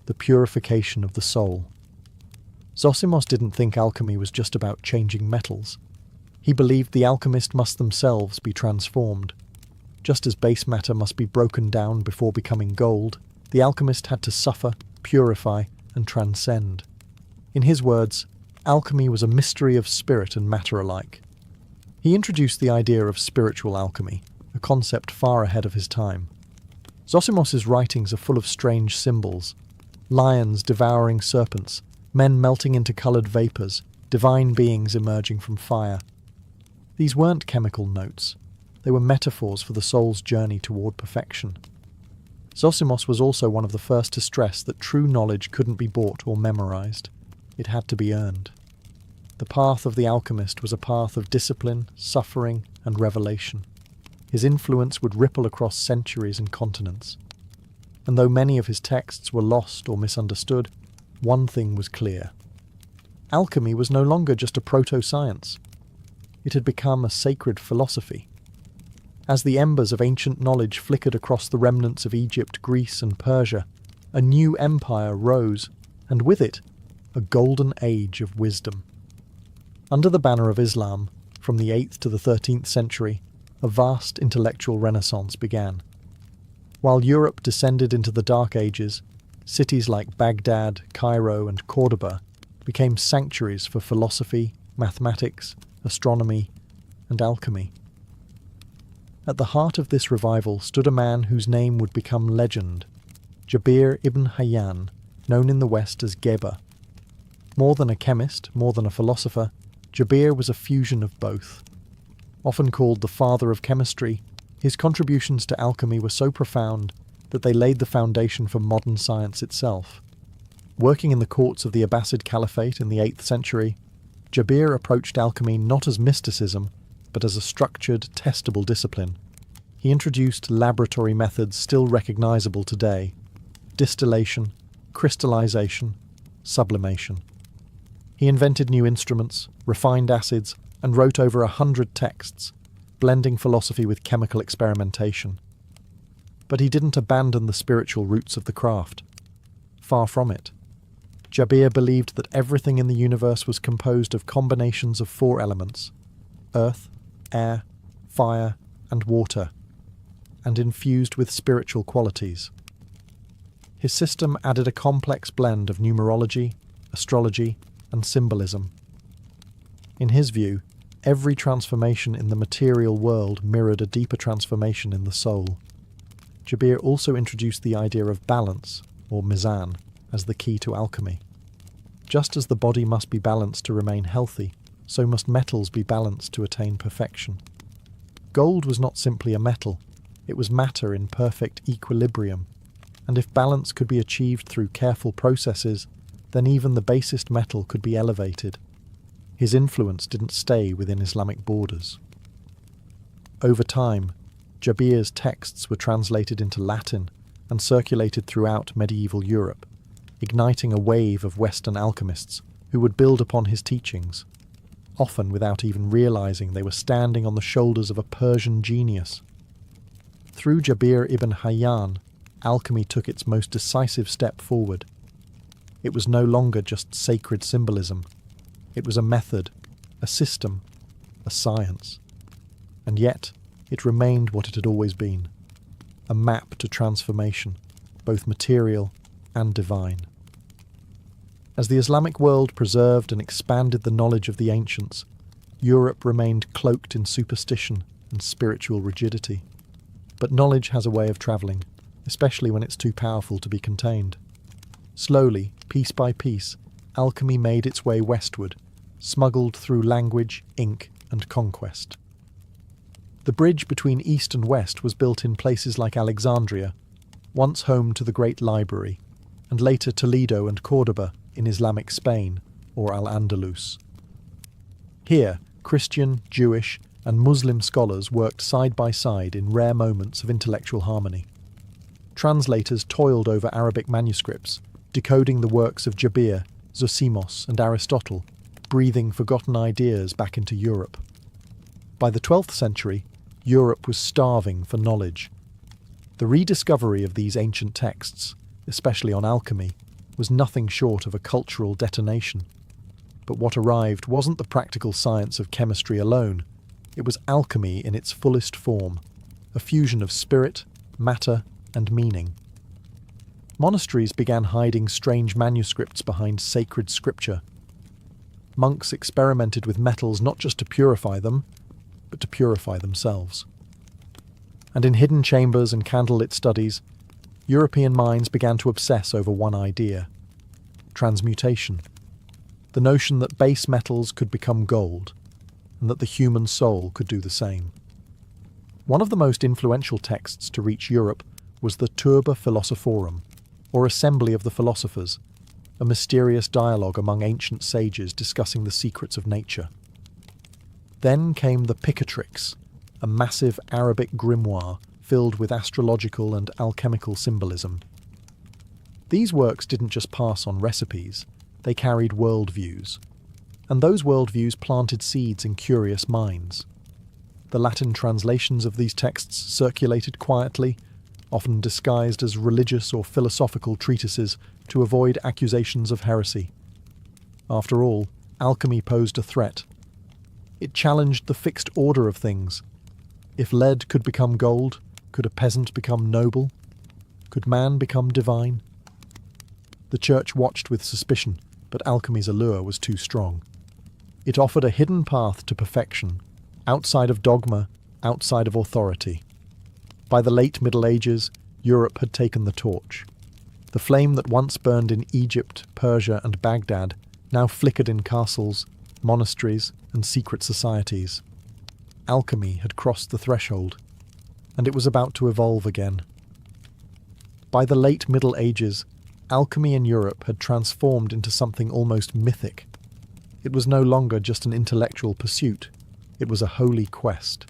the purification of the soul. Zosimos didn't think alchemy was just about changing metals. He believed the alchemist must themselves be transformed. Just as base matter must be broken down before becoming gold, the alchemist had to suffer, purify, and transcend. In his words, alchemy was a mystery of spirit and matter alike. He introduced the idea of spiritual alchemy, a concept far ahead of his time. Zosimos's writings are full of strange symbols: lions devouring serpents, men melting into coloured vapours, divine beings emerging from fire. These weren't chemical notes. They were metaphors for the soul's journey toward perfection. Zosimos was also one of the first to stress that true knowledge couldn't be bought or memorized. It had to be earned. The path of the alchemist was a path of discipline, suffering, and revelation. His influence would ripple across centuries and continents. And though many of his texts were lost or misunderstood, one thing was clear. Alchemy was no longer just a proto-science. It had become a sacred philosophy. As the embers of ancient knowledge flickered across the remnants of Egypt, Greece, and Persia, a new empire rose, and with it, a golden age of wisdom. Under the banner of Islam, from the 8th to the 13th century, a vast intellectual renaissance began. While Europe descended into the Dark Ages, cities like Baghdad, Cairo, and Cordoba became sanctuaries for philosophy, mathematics, astronomy, and alchemy. At the heart of this revival stood a man whose name would become legend, Jabir ibn Hayyan, known in the West as Geber. More than a chemist, more than a philosopher, Jabir was a fusion of both. Often called the father of chemistry, his contributions to alchemy were so profound that they laid the foundation for modern science itself. Working in the courts of the Abbasid Caliphate in the 8th century, Jabir approached alchemy not as mysticism, but as a structured, testable discipline. He introduced laboratory methods still recognizable today: distillation, crystallization, sublimation. He invented new instruments, refined acids, and wrote over 100 texts, blending philosophy with chemical experimentation. But he didn't abandon the spiritual roots of the craft. Far from it. Jabir believed that everything in the universe was composed of combinations of 4 elements: earth, air, fire, and water, and infused with spiritual qualities. His system added a complex blend of numerology, astrology, and symbolism. In his view, every transformation in the material world mirrored a deeper transformation in the soul. Jabir also introduced the idea of balance, or mizan, as the key to alchemy. Just as the body must be balanced to remain healthy, so must metals be balanced to attain perfection. Gold was not simply a metal, it was matter in perfect equilibrium, and if balance could be achieved through careful processes, then even the basest metal could be elevated. His influence didn't stay within Islamic borders. Over time, Jabir's texts were translated into Latin and circulated throughout medieval Europe, igniting a wave of Western alchemists who would build upon his teachings, often without even realizing they were standing on the shoulders of a Persian genius. Through Jabir ibn Hayyan, alchemy took its most decisive step forward. It was no longer just sacred symbolism. It was a method, a system, a science. And yet, it remained what it had always been: a map to transformation, both material and divine. As the Islamic world preserved and expanded the knowledge of the ancients, Europe remained cloaked in superstition and spiritual rigidity. But knowledge has a way of travelling, especially when it's too powerful to be contained. Slowly, piece by piece, alchemy made its way westward, smuggled through language, ink, and conquest. The bridge between East and West was built in places like Alexandria, once home to the Great Library, and later Toledo and Córdoba in Islamic Spain, or Al-Andalus. Here, Christian, Jewish, and Muslim scholars worked side by side in rare moments of intellectual harmony. Translators toiled over Arabic manuscripts, decoding the works of Jabir, Zosimos, and Aristotle, breathing forgotten ideas back into Europe. By the 12th century, Europe was starving for knowledge. The rediscovery of these ancient texts, especially on alchemy, was nothing short of a cultural detonation. But what arrived wasn't the practical science of chemistry alone. It was alchemy in its fullest form, a fusion of spirit, matter, and meaning. Monasteries began hiding strange manuscripts behind sacred scripture. Monks experimented with metals not just to purify them, but to purify themselves. And in hidden chambers and candlelit studies, European minds began to obsess over one idea: transmutation. The notion that base metals could become gold, and that the human soul could do the same. One of the most influential texts to reach Europe was the Turba Philosophorum, or Assembly of the Philosophers, a mysterious dialogue among ancient sages discussing the secrets of nature. Then came the Picatrix, a massive Arabic grimoire filled with astrological and alchemical symbolism. These works didn't just pass on recipes, they carried worldviews, and those worldviews planted seeds in curious minds. The Latin translations of these texts circulated quietly, often disguised as religious or philosophical treatises to avoid accusations of heresy. After all, alchemy posed a threat. It challenged the fixed order of things. If lead could become gold, could a peasant become noble? Could man become divine? The church watched with suspicion, but alchemy's allure was too strong. It offered a hidden path to perfection, outside of dogma, outside of authority. By the late Middle Ages, Europe had taken the torch. The flame that once burned in Egypt, Persia, and Baghdad now flickered in castles, monasteries, and secret societies. Alchemy had crossed the threshold, and it was about to evolve again. By the late Middle Ages, alchemy in Europe had transformed into something almost mythic. It was no longer just an intellectual pursuit, it was a holy quest.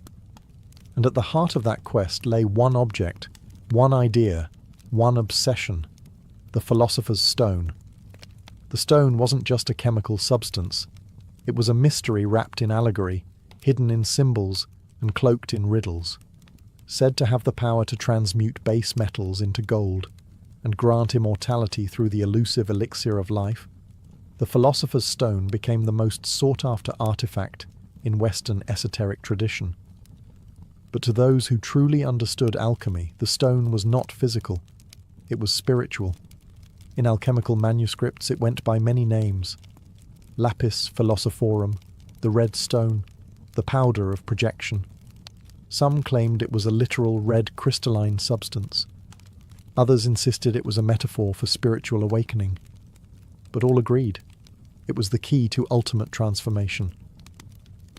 And at the heart of that quest lay one object, one idea, one obsession: the philosopher's stone. The stone wasn't just a chemical substance, it was a mystery wrapped in allegory, hidden in symbols and cloaked in riddles. Said to have the power to transmute base metals into gold and grant immortality through the elusive elixir of life, the philosopher's stone became the most sought-after artifact in Western esoteric tradition. But to those who truly understood alchemy, the stone was not physical, it was spiritual. In alchemical manuscripts it went by many names: lapis philosophorum, the red stone, the powder of projection. Some claimed it was a literal red crystalline substance. Others insisted it was a metaphor for spiritual awakening. But all agreed, it was the key to ultimate transformation.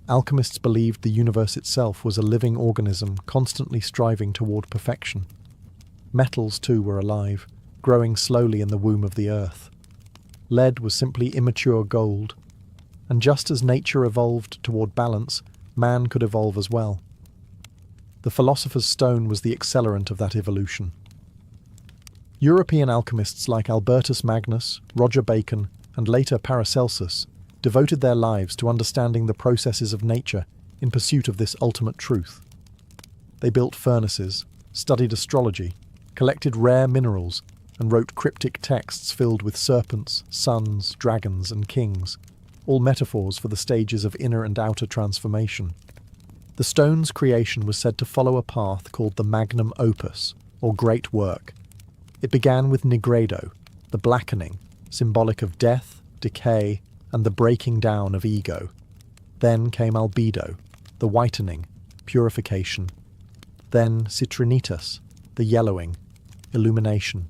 Alchemists believed the universe itself was a living organism constantly striving toward perfection. Metals, too, were alive, growing slowly in the womb of the earth. Lead was simply immature gold, and just as nature evolved toward balance, man could evolve as well. The philosopher's stone was the accelerant of that evolution. European alchemists like Albertus Magnus, Roger Bacon, and later Paracelsus devoted their lives to understanding the processes of nature in pursuit of this ultimate truth. They built furnaces, studied astrology, collected rare minerals, and wrote cryptic texts filled with serpents, suns, dragons, and kings, all metaphors for the stages of inner and outer transformation. The stone's creation was said to follow a path called the magnum opus, or great work. It began with nigredo, the blackening, symbolic of death, decay, and the breaking down of ego. Then came albedo, the whitening, purification. Then citrinitas, the yellowing, illumination.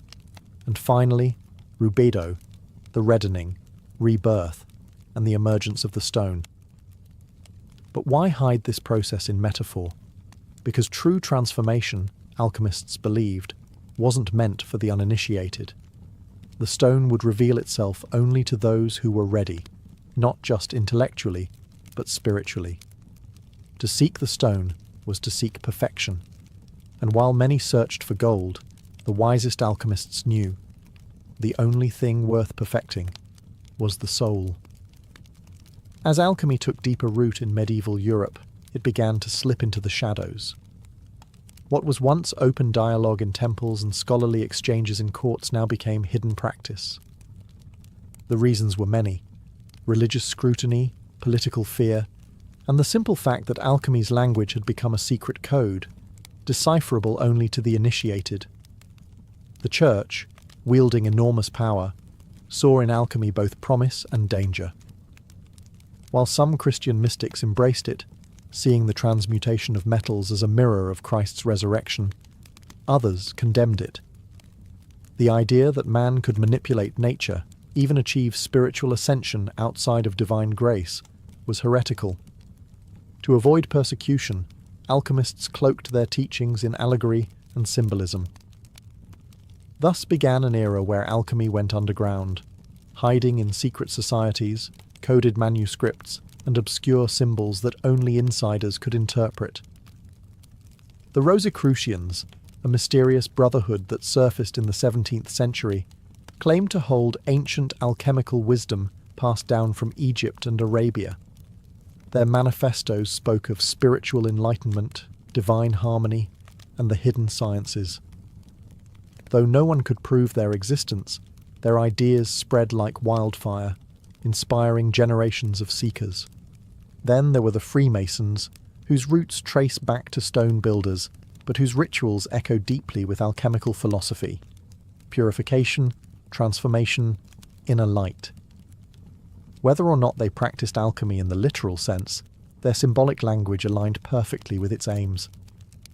And finally, rubedo, the reddening, rebirth, and the emergence of the stone. But why hide this process in metaphor? Because true transformation, alchemists believed, wasn't meant for the uninitiated. The stone would reveal itself only to those who were ready, not just intellectually, but spiritually. To seek the stone was to seek perfection, and while many searched for gold, the wisest alchemists knew the only thing worth perfecting was the soul. As alchemy took deeper root in medieval Europe, it began to slip into the shadows. What was once open dialogue in temples and scholarly exchanges in courts now became hidden practice. The reasons were many: religious scrutiny, political fear, and the simple fact that alchemy's language had become a secret code, decipherable only to the initiated. The Church, wielding enormous power, saw in alchemy both promise and danger. While some Christian mystics embraced it, seeing the transmutation of metals as a mirror of Christ's resurrection, others condemned it. The idea that man could manipulate nature, even achieve spiritual ascension outside of divine grace, was heretical. To avoid persecution, alchemists cloaked their teachings in allegory and symbolism. Thus began an era where alchemy went underground, hiding in secret societies, coded manuscripts, and obscure symbols that only insiders could interpret. The Rosicrucians, a mysterious brotherhood that surfaced in the 17th century, claimed to hold ancient alchemical wisdom passed down from Egypt and Arabia. Their manifestos spoke of spiritual enlightenment, divine harmony, and the hidden sciences. Though no one could prove their existence, their ideas spread like wildfire, inspiring generations of seekers. Then there were the Freemasons, whose roots trace back to stone builders, but whose rituals echo deeply with alchemical philosophy: purification, transformation, inner light. Whether or not they practiced alchemy in the literal sense, their symbolic language aligned perfectly with its aims: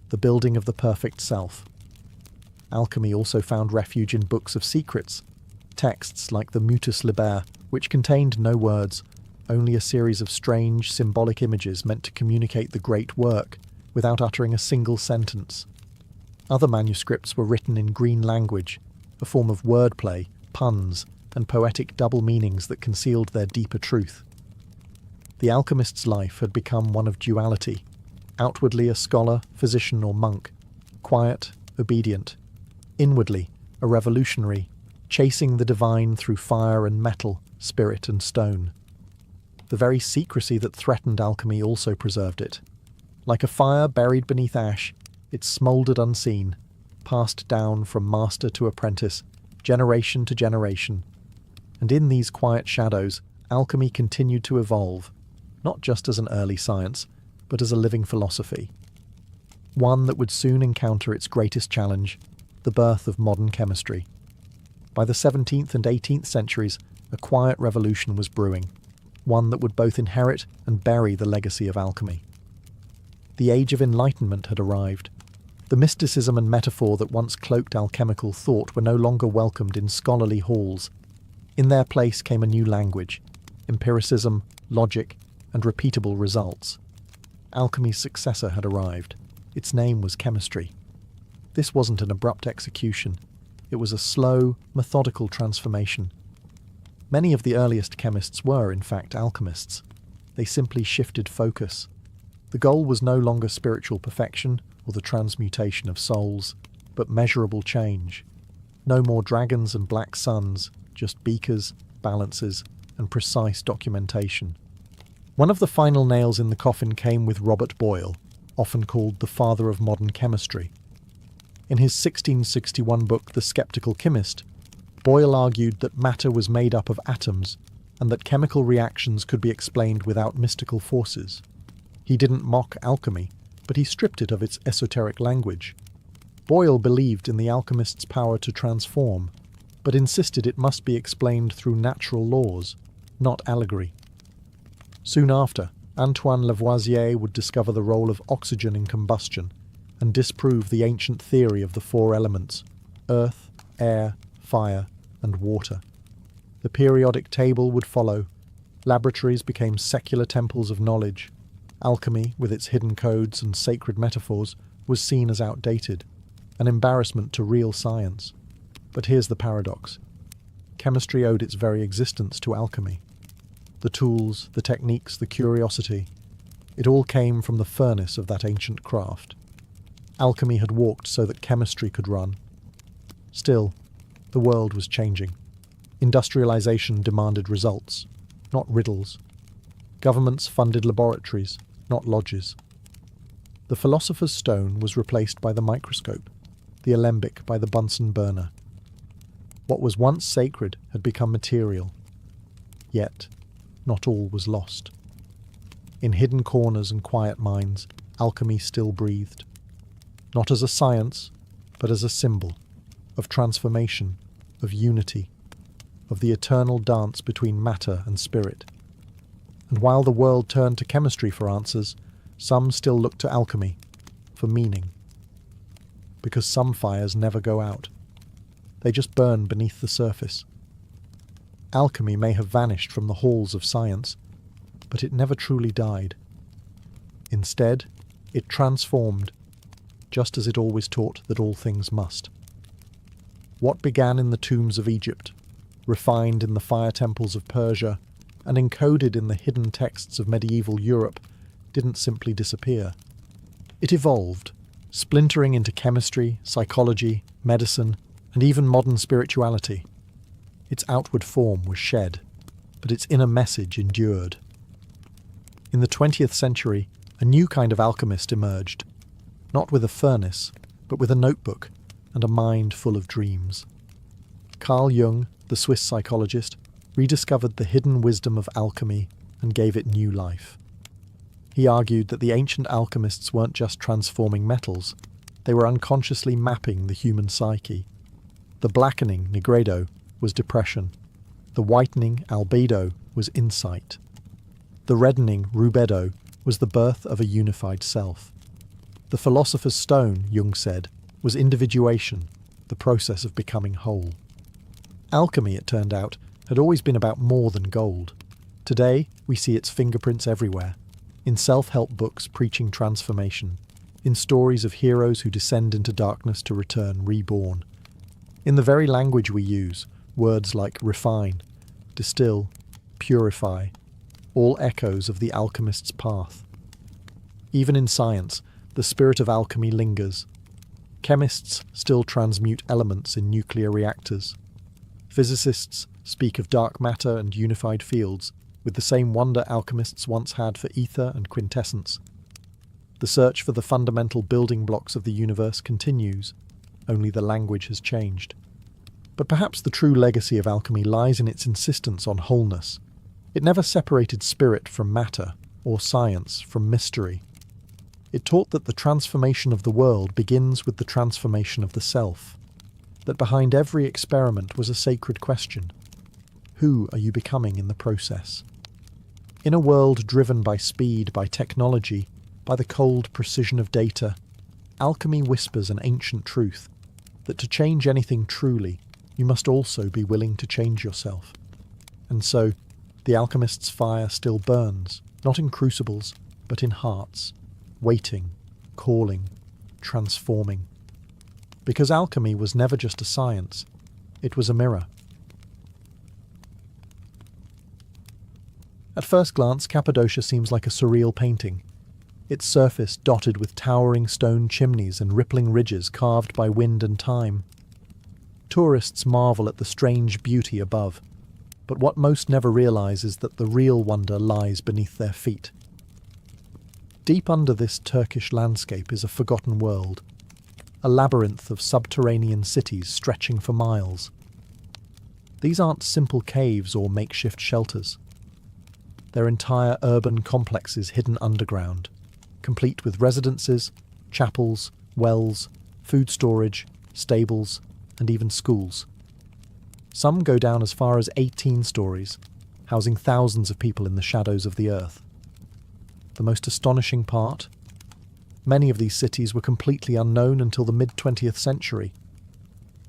the building of the perfect self. Alchemy also found refuge in books of secrets, texts like the Mutus Liber, which contained no words, only a series of strange, symbolic images meant to communicate the great work without uttering a single sentence. Other manuscripts were written in green language, a form of wordplay, puns, and poetic double meanings that concealed their deeper truth. The alchemist's life had become one of duality, outwardly a scholar, physician, or monk, quiet, obedient, inwardly a revolutionary, chasing the divine through fire and metal, spirit and stone. The very secrecy that threatened alchemy also preserved it. Like a fire buried beneath ash, it smouldered unseen, passed down from master to apprentice, generation to generation. And in these quiet shadows, alchemy continued to evolve, not just as an early science, but as a living philosophy. One that would soon encounter its greatest challenge, the birth of modern chemistry. By the 17th and 18th centuries, a quiet revolution was brewing, one that would both inherit and bury the legacy of alchemy. The Age of Enlightenment had arrived. The mysticism and metaphor that once cloaked alchemical thought were no longer welcomed in scholarly halls. In their place came a new language, empiricism, logic, and repeatable results. Alchemy's successor had arrived. Its name was chemistry. This wasn't an abrupt execution. It was a slow, methodical transformation. Many of the earliest chemists were, in fact, alchemists. They simply shifted focus. The goal was no longer spiritual perfection or the transmutation of souls, but measurable change. No more dragons and black suns, just beakers, balances, and precise documentation. One of the final nails in the coffin came with Robert Boyle, often called the father of modern chemistry. In his 1661 book, The Skeptical Chemist, Boyle argued that matter was made up of atoms and that chemical reactions could be explained without mystical forces. He didn't mock alchemy, but he stripped it of its esoteric language. Boyle believed in the alchemist's power to transform, but insisted it must be explained through natural laws, not allegory. Soon after, Antoine Lavoisier would discover the role of oxygen in combustion and disprove the ancient theory of the four elements: earth, air, fire, and water. The periodic table would follow. Laboratories became secular temples of knowledge. Alchemy, with its hidden codes and sacred metaphors, was seen as outdated, an embarrassment to real science. But here's the paradox. Chemistry owed its very existence to alchemy. The tools, the techniques, the curiosity, it all came from the furnace of that ancient craft. Alchemy had walked so that chemistry could run. Still, the world was changing. Industrialization demanded results, not riddles. Governments funded laboratories, not lodges. The philosopher's stone was replaced by the microscope, the alembic by the Bunsen burner. What was once sacred had become material. Yet, not all was lost. In hidden corners and quiet minds, alchemy still breathed. Not as a science, but as a symbol of transformation, of unity, of the eternal dance between matter and spirit. And while the world turned to chemistry for answers, some still looked to alchemy for meaning. Because some fires never go out. They just burn beneath the surface. Alchemy may have vanished from the halls of science, but it never truly died. Instead, it transformed, just as it always taught that all things must. What began in the tombs of Egypt, refined in the fire temples of Persia, and encoded in the hidden texts of medieval Europe, didn't simply disappear. It evolved, splintering into chemistry, psychology, medicine, and even modern spirituality. Its outward form was shed, but its inner message endured. In the 20th century, a new kind of alchemist emerged, not with a furnace, but with a notebook and a mind full of dreams. Carl Jung, the Swiss psychologist, rediscovered the hidden wisdom of alchemy and gave it new life. He argued that the ancient alchemists weren't just transforming metals, they were unconsciously mapping the human psyche. The blackening, nigredo, was depression. The whitening, albedo, was insight. The reddening, rubedo, was the birth of a unified self. The philosopher's stone, Jung said, was individuation, the process of becoming whole. Alchemy, it turned out, had always been about more than gold. Today, we see its fingerprints everywhere, in self-help books preaching transformation, in stories of heroes who descend into darkness to return reborn. In the very language we use, words like refine, distill, purify, all echoes of the alchemist's path. Even in science, the spirit of alchemy lingers. Chemists still transmute elements in nuclear reactors. Physicists speak of dark matter and unified fields, with the same wonder alchemists once had for ether and quintessence. The search for the fundamental building blocks of the universe continues, only the language has changed. But perhaps the true legacy of alchemy lies in its insistence on wholeness. It never separated spirit from matter, or science from mystery. It taught that the transformation of the world begins with the transformation of the self, that behind every experiment was a sacred question. Who are you becoming in the process? In a world driven by speed, by technology, by the cold precision of data, alchemy whispers an ancient truth, that to change anything truly, you must also be willing to change yourself. And so, the alchemist's fire still burns, not in crucibles, but in hearts, waiting, calling, transforming. Because alchemy was never just a science, it was a mirror. At first glance, Cappadocia seems like a surreal painting, its surface dotted with towering stone chimneys and rippling ridges carved by wind and time. Tourists marvel at the strange beauty above, but what most never realize is that the real wonder lies beneath their feet. Deep under this Turkish landscape is a forgotten world, a labyrinth of subterranean cities stretching for miles. These aren't simple caves or makeshift shelters. They're entire urban complexes hidden underground, complete with residences, chapels, wells, food storage, stables, and even schools. Some go down as far as 18 stories, housing thousands of people in the shadows of the earth. The most astonishing part? Many of these cities were completely unknown until the mid-20th century.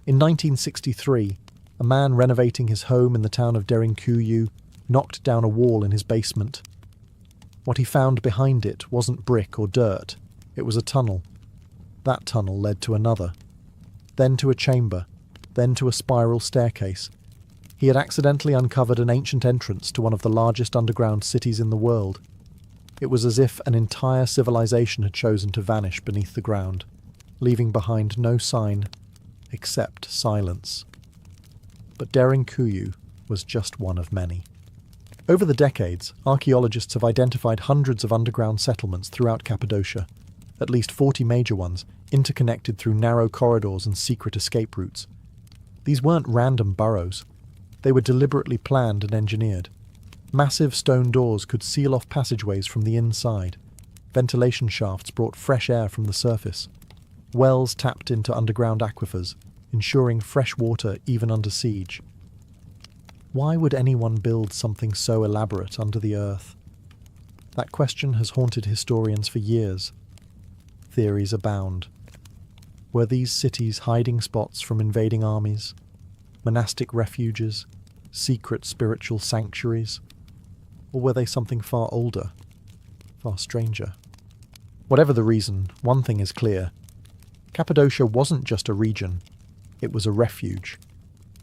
In 1963, a man renovating his home in the town of Derinkuyu knocked down a wall in his basement. What he found behind it wasn't brick or dirt, it was a tunnel. That tunnel led to another, then to a chamber, then to a spiral staircase. He had accidentally uncovered an ancient entrance to one of the largest underground cities in the world. It was as if an entire civilization had chosen to vanish beneath the ground, leaving behind no sign except silence. But Derinkuyu was just one of many. Over the decades, archaeologists have identified hundreds of underground settlements throughout Cappadocia, at least 40 major ones, interconnected through narrow corridors and secret escape routes. These weren't random burrows. They were deliberately planned and engineered. Massive stone doors could seal off passageways from the inside. Ventilation shafts brought fresh air from the surface. Wells tapped into underground aquifers, ensuring fresh water even under siege. Why would anyone build something so elaborate under the earth? That question has haunted historians for years. Theories abound. Were these cities hiding spots from invading armies? Monastic refuges? Secret spiritual sanctuaries? Or were they something far older, far stranger? Whatever the reason, one thing is clear. Cappadocia wasn't just a region, it was a refuge.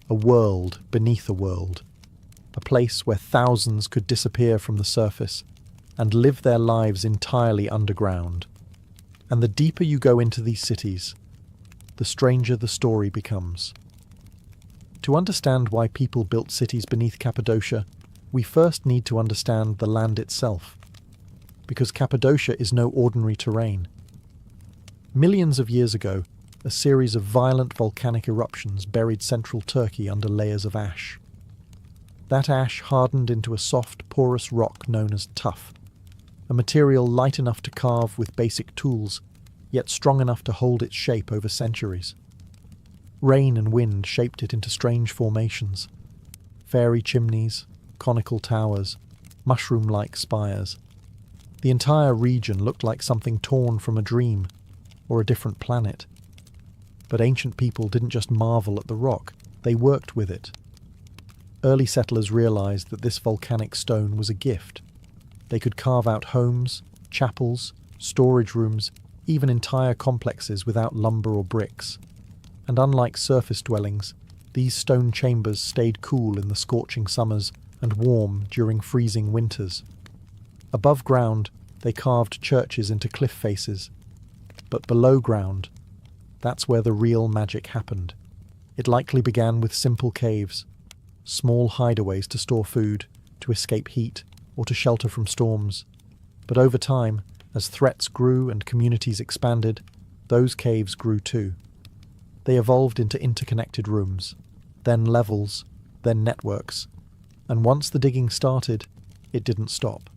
A world beneath a world. A place where thousands could disappear from the surface and live their lives entirely underground. And the deeper you go into these cities, the stranger the story becomes. To understand why people built cities beneath Cappadocia, we first need to understand the land itself. Because Cappadocia is no ordinary terrain. Millions of years ago, a series of violent volcanic eruptions buried central Turkey under layers of ash. That ash hardened into a soft, porous rock known as tuff, a material light enough to carve with basic tools, yet strong enough to hold its shape over centuries. Rain and wind shaped it into strange formations. Fairy chimneys, conical towers, mushroom-like spires. The entire region looked like something torn from a dream, or a different planet. But ancient people didn't just marvel at the rock, they worked with it. early settlers realized that this volcanic stone was a gift. They could carve out homes, chapels, storage rooms, even entire complexes without lumber or bricks. And unlike surface dwellings, these stone chambers stayed cool in the scorching summers and warm during freezing winters. Above ground, they carved churches into cliff faces. But below ground, that's where the real magic happened. It likely began with simple caves, small hideaways to store food, to escape heat, or to shelter from storms. But over time, as threats grew and communities expanded, those caves grew too. They evolved into interconnected rooms, then levels, then networks, and once the digging started, it didn't stop.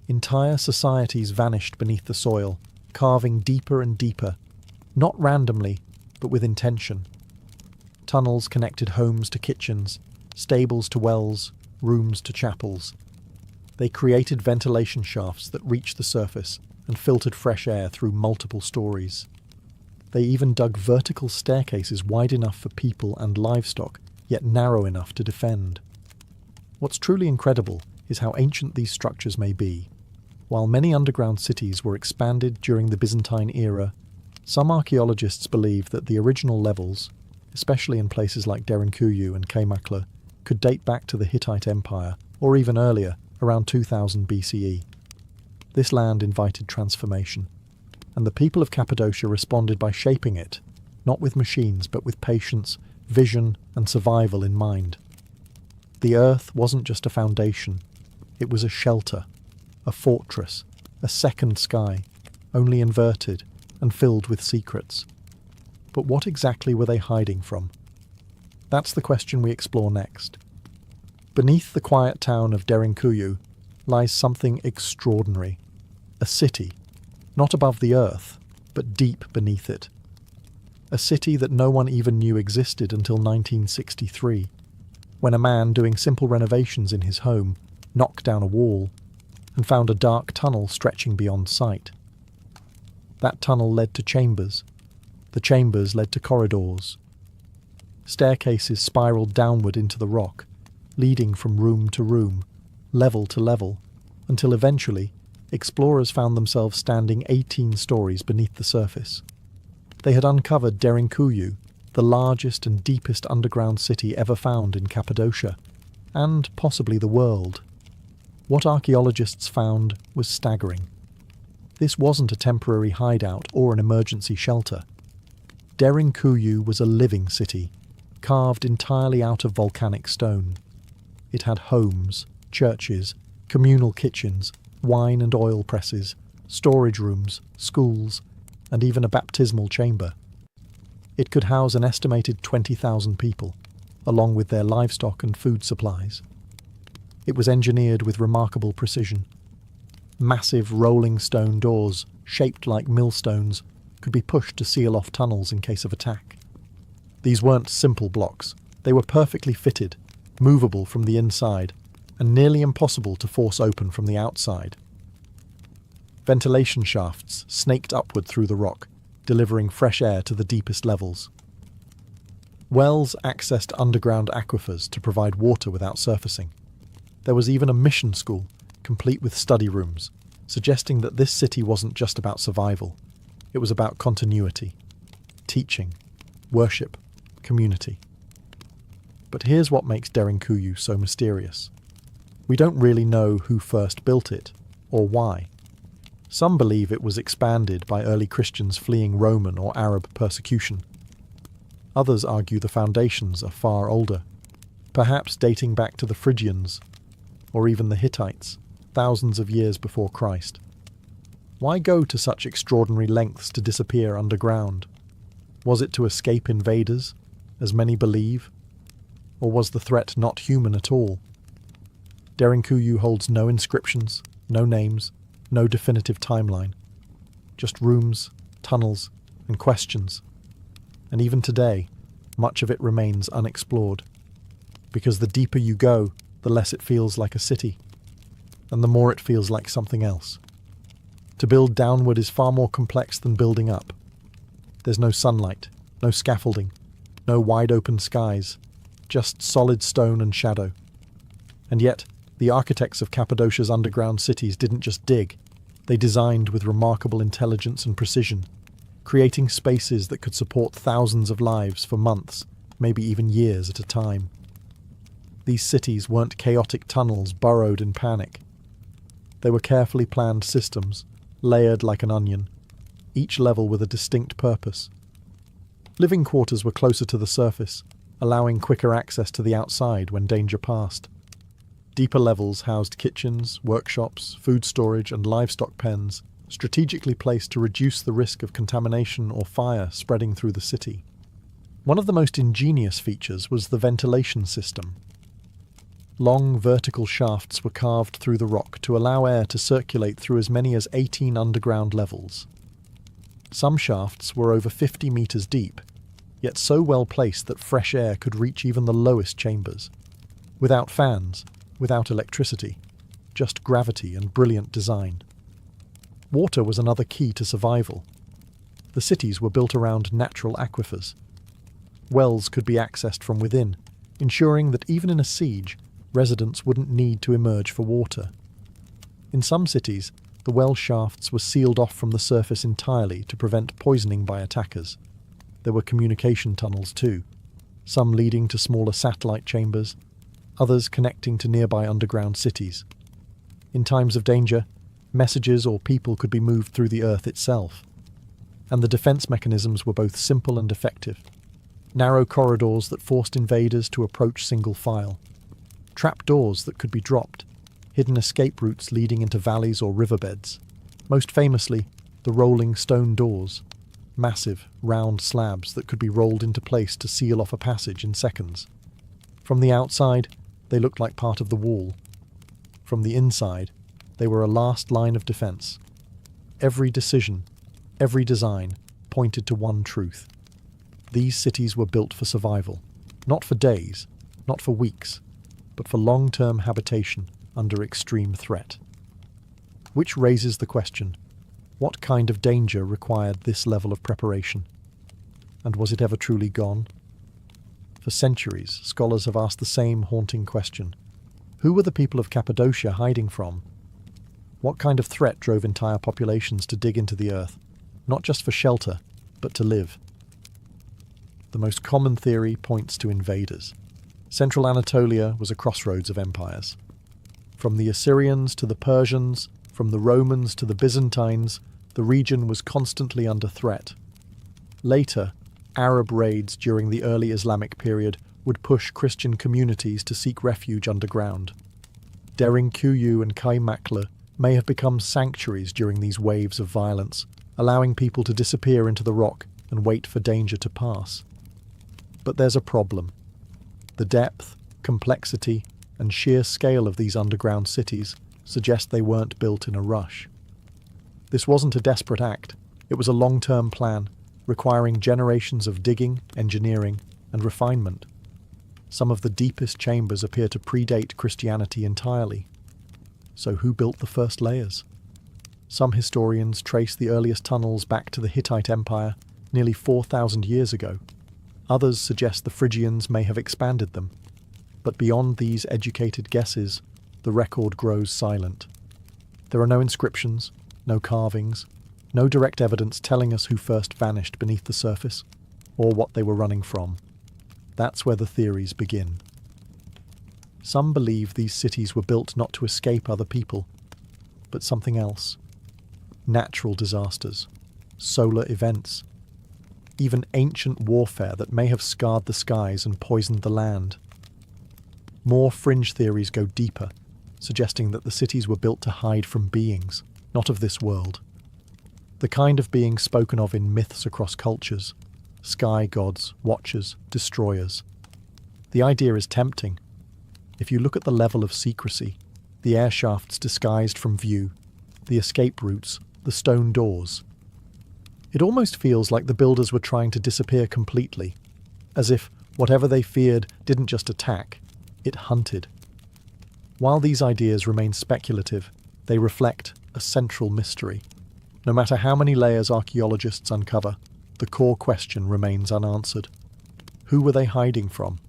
Entire societies vanished beneath the soil, carving deeper and deeper, not randomly, but with intention. Tunnels connected homes to kitchens, stables to wells, rooms to chapels. They created ventilation shafts that reached the surface and filtered fresh air through multiple stories. They even dug vertical staircases wide enough for people and livestock, yet narrow enough to defend. What's truly incredible is how ancient these structures may be. While many underground cities were expanded during the Byzantine era, some archaeologists believe that the original levels, especially in places like Derinkuyu and Kaymaklı, could date back to the Hittite Empire, or even earlier, around 2000 BCE. This land invited transformation, and the people of Cappadocia responded by shaping it, not with machines but with patience, vision, and survival in mind. The earth wasn't just a foundation, it was a shelter, a fortress, a second sky, only inverted and filled with secrets. But what exactly were they hiding from? That's the question we explore next. Beneath the quiet town of Derinkuyu lies something extraordinary. A city, not above the earth, but deep beneath it. A city that no one even knew existed until 1963, when a man doing simple renovations in his home knocked down a wall and found a dark tunnel stretching beyond sight. That tunnel led to chambers. The chambers led to corridors. Staircases spiraled downward into the rock, leading from room to room, level to level, until eventually explorers found themselves standing 18 stories beneath the surface. They had uncovered Derinkuyu, the largest and deepest underground city ever found in Cappadocia, and possibly the world. What archaeologists found was staggering. This wasn't a temporary hideout or an emergency shelter. Derinkuyu was a living city, carved entirely out of volcanic stone. It had homes, churches, communal kitchens, wine and oil presses, storage rooms, schools, and even a baptismal chamber. It could house an estimated 20,000 people, along with their livestock and food supplies. It was engineered with remarkable precision. Massive rolling stone doors, shaped like millstones, could be pushed to seal off tunnels in case of attack. These weren't simple blocks. They were perfectly fitted, movable from the inside, and nearly impossible to force open from the outside. Ventilation shafts snaked upward through the rock, delivering fresh air to the deepest levels. Wells accessed underground aquifers to provide water without surfacing. There was even a mission school, complete with study rooms, suggesting that this city wasn't just about survival. It was about continuity, teaching, worship, community. But here's what makes Derinkuyu so mysterious. We don't really know who first built it, or why. Some believe it was expanded by early Christians fleeing Roman or Arab persecution. Others argue the foundations are far older, perhaps dating back to the Phrygians, or even the Hittites, thousands of years before Christ. Why go to such extraordinary lengths to disappear underground? Was it to escape invaders, as many believe? Or was the threat not human at all? Derinkuyu holds no inscriptions, no names, no definitive timeline. Just rooms, tunnels, and questions. And even today, much of it remains unexplored. Because the deeper you go, the less it feels like a city, and the more it feels like something else. To build downward is far more complex than building up. There's no sunlight, no scaffolding, no wide open skies, just solid stone and shadow. And yet, the architects of Cappadocia's underground cities didn't just dig. They designed with remarkable intelligence and precision, creating spaces that could support thousands of lives for months, maybe even years at a time. These cities weren't chaotic tunnels burrowed in panic. They were carefully planned systems, layered like an onion, each level with a distinct purpose. Living quarters were closer to the surface, allowing quicker access to the outside when danger passed. Deeper levels housed kitchens, workshops, food storage, and livestock pens, strategically placed to reduce the risk of contamination or fire spreading through the city. One of the most ingenious features was the ventilation system. Long vertical shafts were carved through the rock to allow air to circulate through as many as 18 underground levels. Some shafts were over 50 meters deep, yet so well placed that fresh air could reach even the lowest chambers. Without fans, without electricity, just gravity and brilliant design. Water was another key to survival. The cities were built around natural aquifers. Wells could be accessed from within, ensuring that even in a siege, residents wouldn't need to emerge for water. In some cities, the well shafts were sealed off from the surface entirely to prevent poisoning by attackers. There were communication tunnels too, some leading to smaller satellite chambers, others connecting to nearby underground cities. In times of danger, messages or people could be moved through the earth itself. And the defense mechanisms were both simple and effective. Narrow corridors that forced invaders to approach single file. Trapdoors that could be dropped. Hidden escape routes leading into valleys or riverbeds. Most famously, the rolling stone doors. Massive, round slabs that could be rolled into place to seal off a passage in seconds. From the outside, they looked like part of the wall. From the inside, they were a last line of defense. Every decision, every design, pointed to one truth. These cities were built for survival, not for days, not for weeks, but for long-term habitation under extreme threat. Which raises the question, what kind of danger required this level of preparation? And was it ever truly gone? For centuries, scholars have asked the same haunting question. Who were the people of Cappadocia hiding from? What kind of threat drove entire populations to dig into the earth, not just for shelter, but to live? The most common theory points to invaders. Central Anatolia was a crossroads of empires. From the Assyrians to the Persians, from the Romans to the Byzantines, the region was constantly under threat. Later, Arab raids during the early Islamic period would push Christian communities to seek refuge underground. Derinkuyu and Kaymaklı may have become sanctuaries during these waves of violence, allowing people to disappear into the rock and wait for danger to pass. But there's a problem. The depth, complexity, and sheer scale of these underground cities suggest they weren't built in a rush. This wasn't a desperate act, it was a long-term plan, requiring generations of digging, engineering, and refinement. Some of the deepest chambers appear to predate Christianity entirely. So who built the first layers? Some historians trace the earliest tunnels back to the Hittite Empire, nearly 4,000 years ago. Others suggest the Phrygians may have expanded them. But beyond these educated guesses, the record grows silent. There are no inscriptions, no carvings, no direct evidence telling us who first vanished beneath the surface, or what they were running from. That's where the theories begin. Some believe these cities were built not to escape other people, but something else. Natural disasters, solar events, even ancient warfare that may have scarred the skies and poisoned the land. More fringe theories go deeper, suggesting that the cities were built to hide from beings, not of this world. The kind of beings spoken of in myths across cultures, sky gods, watchers, destroyers. The idea is tempting. If you look at the level of secrecy, the air shafts disguised from view, the escape routes, the stone doors, it almost feels like the builders were trying to disappear completely, as if whatever they feared didn't just attack, it hunted. While these ideas remain speculative, they reflect a central mystery. No matter how many layers archaeologists uncover, the core question remains unanswered. Who were they hiding from?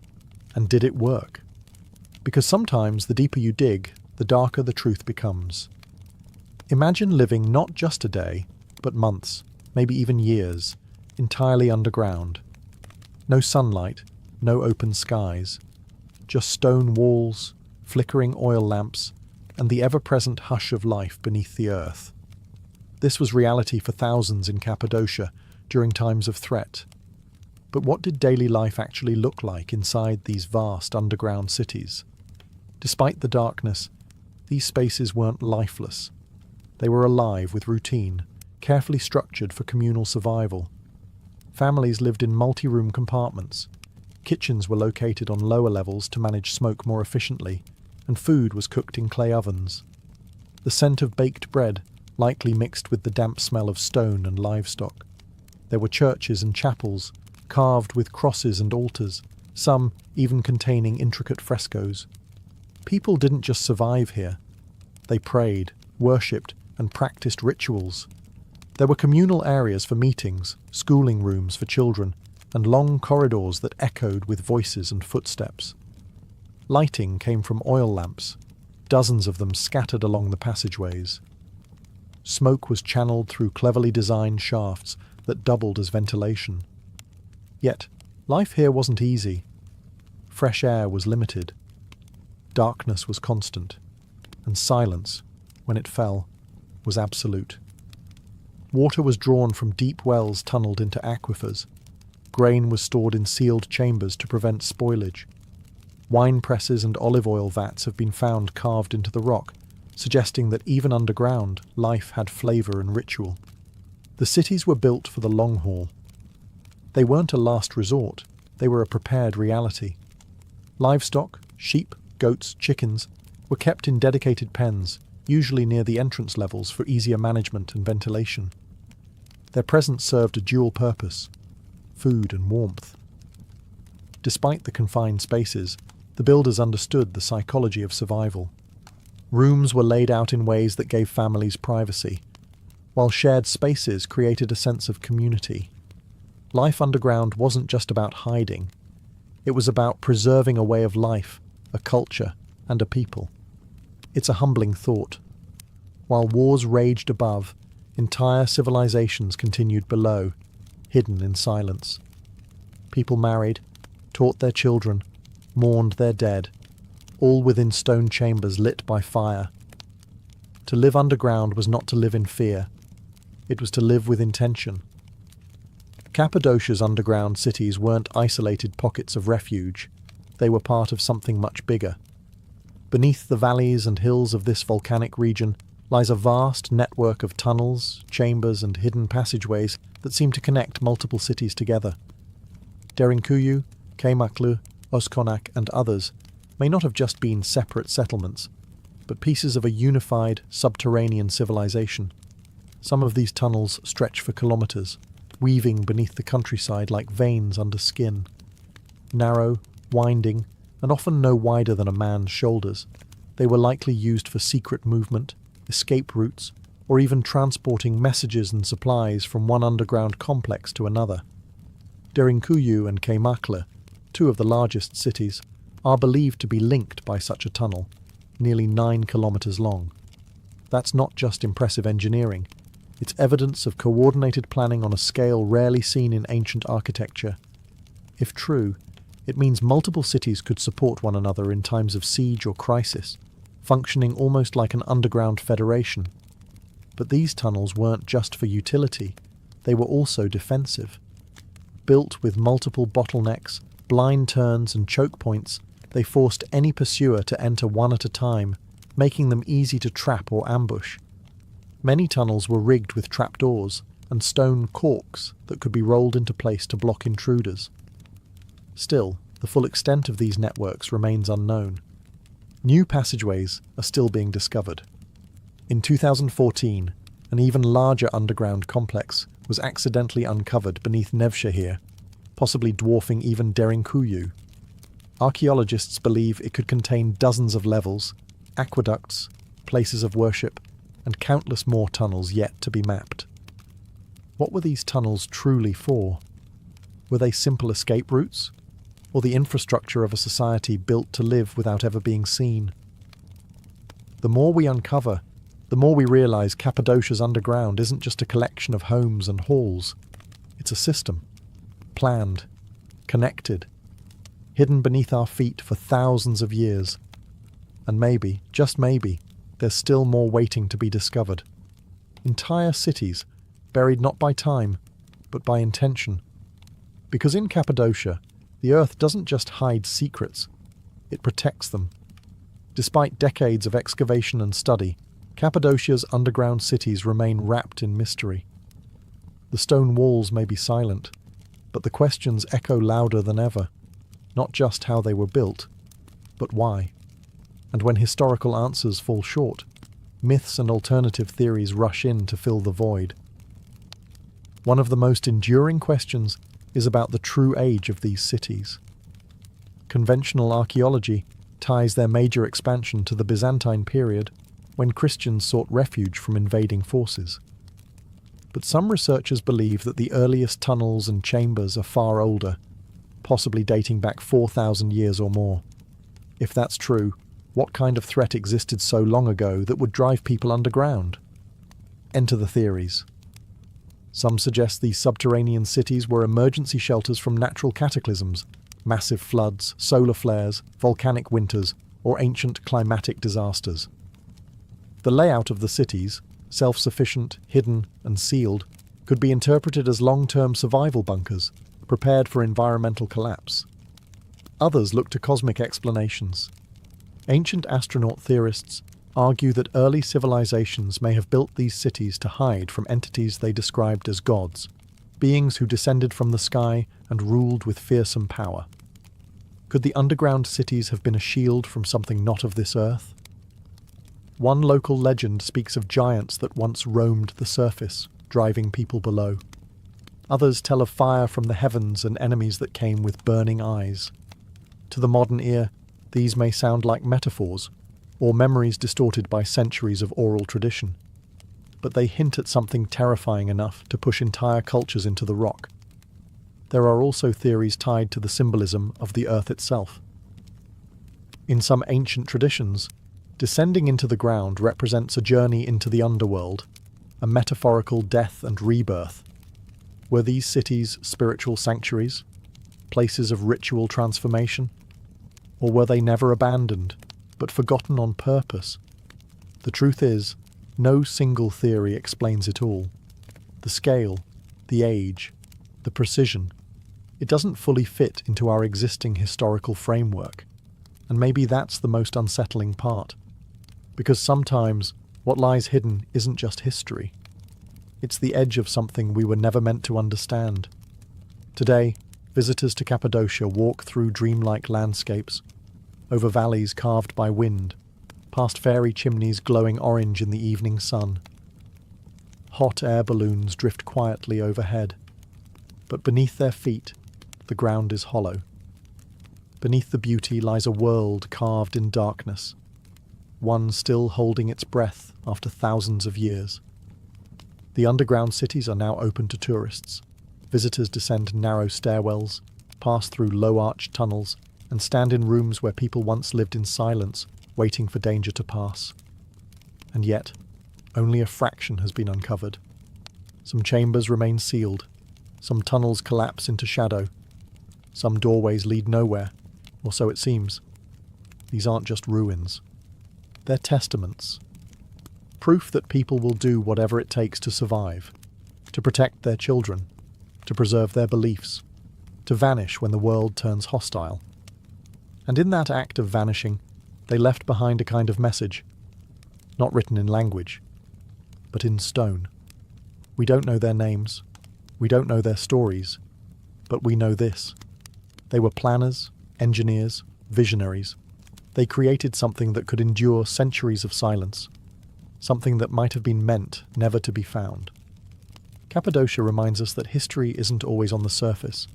And did it work? Because sometimes the deeper you dig, the darker the truth becomes. Imagine living not just a day, but months, maybe even years, entirely underground. No sunlight, no open skies, just stone walls, flickering oil lamps, and the ever-present hush of life beneath the earth. This was reality for thousands in Cappadocia during times of threat. But what did daily life actually look like inside these vast underground cities? Despite the darkness, these spaces weren't lifeless. They were alive with routine, carefully structured for communal survival. Families lived in multi-room compartments. Kitchens were located on lower levels to manage smoke more efficiently, and food was cooked in clay ovens. The scent of baked bread likely mixed with the damp smell of stone and livestock. There were churches and chapels, carved with crosses and altars, some even containing intricate frescoes. People didn't just survive here. They prayed, worshipped, and practiced rituals. There were communal areas for meetings, schooling rooms for children, and long corridors that echoed with voices and footsteps. Lighting came from oil lamps, dozens of them scattered along the passageways. Smoke was channeled through cleverly designed shafts that doubled as ventilation. Yet, life here wasn't easy. Fresh air was limited. Darkness was constant, and silence, when it fell, was absolute. Water was drawn from deep wells tunneled into aquifers. Grain was stored in sealed chambers to prevent spoilage. Wine presses and olive oil vats have been found carved into the rock, suggesting that even underground, life had flavour and ritual. The cities were built for the long haul. They weren't a last resort, they were a prepared reality. Livestock, sheep, goats, chickens, were kept in dedicated pens, usually near the entrance levels for easier management and ventilation. Their presence served a dual purpose: food and warmth. Despite the confined spaces, the builders understood the psychology of survival. Rooms were laid out in ways that gave families privacy, while shared spaces created a sense of community. Life underground wasn't just about hiding. It was about preserving a way of life, a culture, and a people. It's a humbling thought. While wars raged above, entire civilizations continued below, hidden in silence. People married, taught their children, mourned their dead, all within stone chambers lit by fire. To live underground was not to live in fear. It was to live with intention. Cappadocia's underground cities weren't isolated pockets of refuge. They were part of something much bigger. Beneath the valleys and hills of this volcanic region lies a vast network of tunnels, chambers, and hidden passageways that seem to connect multiple cities together. Derinkuyu, Kaymaklı, Özkonak, and others may not have just been separate settlements, but pieces of a unified, subterranean civilization. Some of these tunnels stretch for kilometers, weaving beneath the countryside like veins under skin. Narrow, winding, and often no wider than a man's shoulders, they were likely used for secret movement, escape routes, or even transporting messages and supplies from one underground complex to another. Derinkuyu and Kaymaklı, two of the largest cities, are believed to be linked by such a tunnel, nearly 9 kilometers long. That's not just impressive engineering, it's evidence of coordinated planning on a scale rarely seen in ancient architecture. If true, it means multiple cities could support one another in times of siege or crisis, functioning almost like an underground federation. But these tunnels weren't just for utility, they were also defensive. Built with multiple bottlenecks, blind turns and choke points, they forced any pursuer to enter one at a time, making them easy to trap or ambush. Many tunnels were rigged with trapdoors and stone corks that could be rolled into place to block intruders. Still, the full extent of these networks remains unknown. New passageways are still being discovered. In 2014, an even larger underground complex was accidentally uncovered beneath Nevşehir, possibly dwarfing even Derinkuyu. Archaeologists believe it could contain dozens of levels, aqueducts, places of worship, and countless more tunnels yet to be mapped. What were these tunnels truly for? Were they simple escape routes? or the infrastructure of a society built to live without ever being seen. The more we uncover, the more we realize Cappadocia's underground isn't just a collection of homes and halls. It's a system, planned, connected, hidden beneath our feet for thousands of years. And maybe, just maybe, there's still more waiting to be discovered. Entire cities, buried not by time, but by intention. Because in Cappadocia, the earth doesn't just hide secrets, it protects them. Despite decades of excavation and study, Cappadocia's underground cities remain wrapped in mystery. The stone walls may be silent, but the questions echo louder than ever. Not just how they were built, but why. And when historical answers fall short, myths and alternative theories rush in to fill the void. One of the most enduring questions is about the true age of these cities. Conventional archaeology ties their major expansion to the Byzantine period, when Christians sought refuge from invading forces. But some researchers believe that the earliest tunnels and chambers are far older, possibly dating back 4,000 years or more. If that's true, what kind of threat existed so long ago that would drive people underground? Enter the theories. Some suggest these subterranean cities were emergency shelters from natural cataclysms, massive floods, solar flares, volcanic winters, or ancient climatic disasters. The layout of the cities, self-sufficient, hidden, and sealed, could be interpreted as long-term survival bunkers, prepared for environmental collapse. Others look to cosmic explanations. Ancient astronaut theorists argue that early civilizations may have built these cities to hide from entities they described as gods, beings who descended from the sky and ruled with fearsome power. Could the underground cities have been a shield from something not of this earth? One local legend speaks of giants that once roamed the surface, driving people below. Others tell of fire from the heavens and enemies that came with burning eyes. To the modern ear, these may sound like metaphors, or memories distorted by centuries of oral tradition. But they hint at something terrifying enough to push entire cultures into the rock. There are also theories tied to the symbolism of the earth itself. In some ancient traditions, descending into the ground represents a journey into the underworld, a metaphorical death and rebirth. Were these cities spiritual sanctuaries, places of ritual transformation? Or were they never abandoned, but forgotten on purpose? The truth is, no single theory explains it all. The scale, the age, the precision, it doesn't fully fit into our existing historical framework. And maybe that's the most unsettling part. Because sometimes what lies hidden isn't just history. It's the edge of something we were never meant to understand. Today, visitors to Cappadocia walk through dreamlike landscapes, over valleys carved by wind, past fairy chimneys glowing orange in the evening sun. Hot air balloons drift quietly overhead, but beneath their feet, the ground is hollow. Beneath the beauty lies a world carved in darkness, one still holding its breath after thousands of years. The underground cities are now open to tourists. Visitors descend narrow stairwells, pass through low-arched tunnels, and stand in rooms where people once lived in silence, waiting for danger to pass. And yet, only a fraction has been uncovered. Some chambers remain sealed, some tunnels collapse into shadow, some doorways lead nowhere, or so it seems. These aren't just ruins. They're testaments. Proof that people will do whatever it takes to survive, to protect their children, to preserve their beliefs, to vanish when the world turns hostile. And in that act of vanishing, they left behind a kind of message, not written in language, but in stone. We don't know their names, we don't know their stories, but we know this. They were planners, engineers, visionaries. They created something that could endure centuries of silence, something that might have been meant never to be found. Cappadocia reminds us that history isn't always on the surface.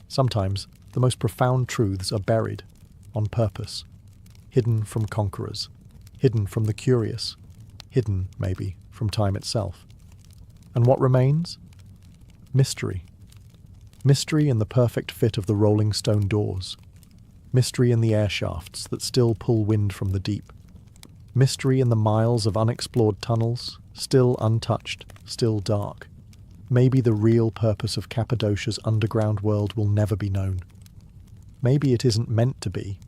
Sometimes the most profound truths are buried, on purpose, hidden from conquerors, hidden from the curious, hidden, maybe, from time itself. And what remains? Mystery. Mystery in the perfect fit of the rolling stone doors. Mystery in the air shafts that still pull wind from the deep. Mystery in the miles of unexplored tunnels, still untouched, still dark. Maybe the real purpose of Cappadocia's underground world will never be known. Maybe it isn't meant to be.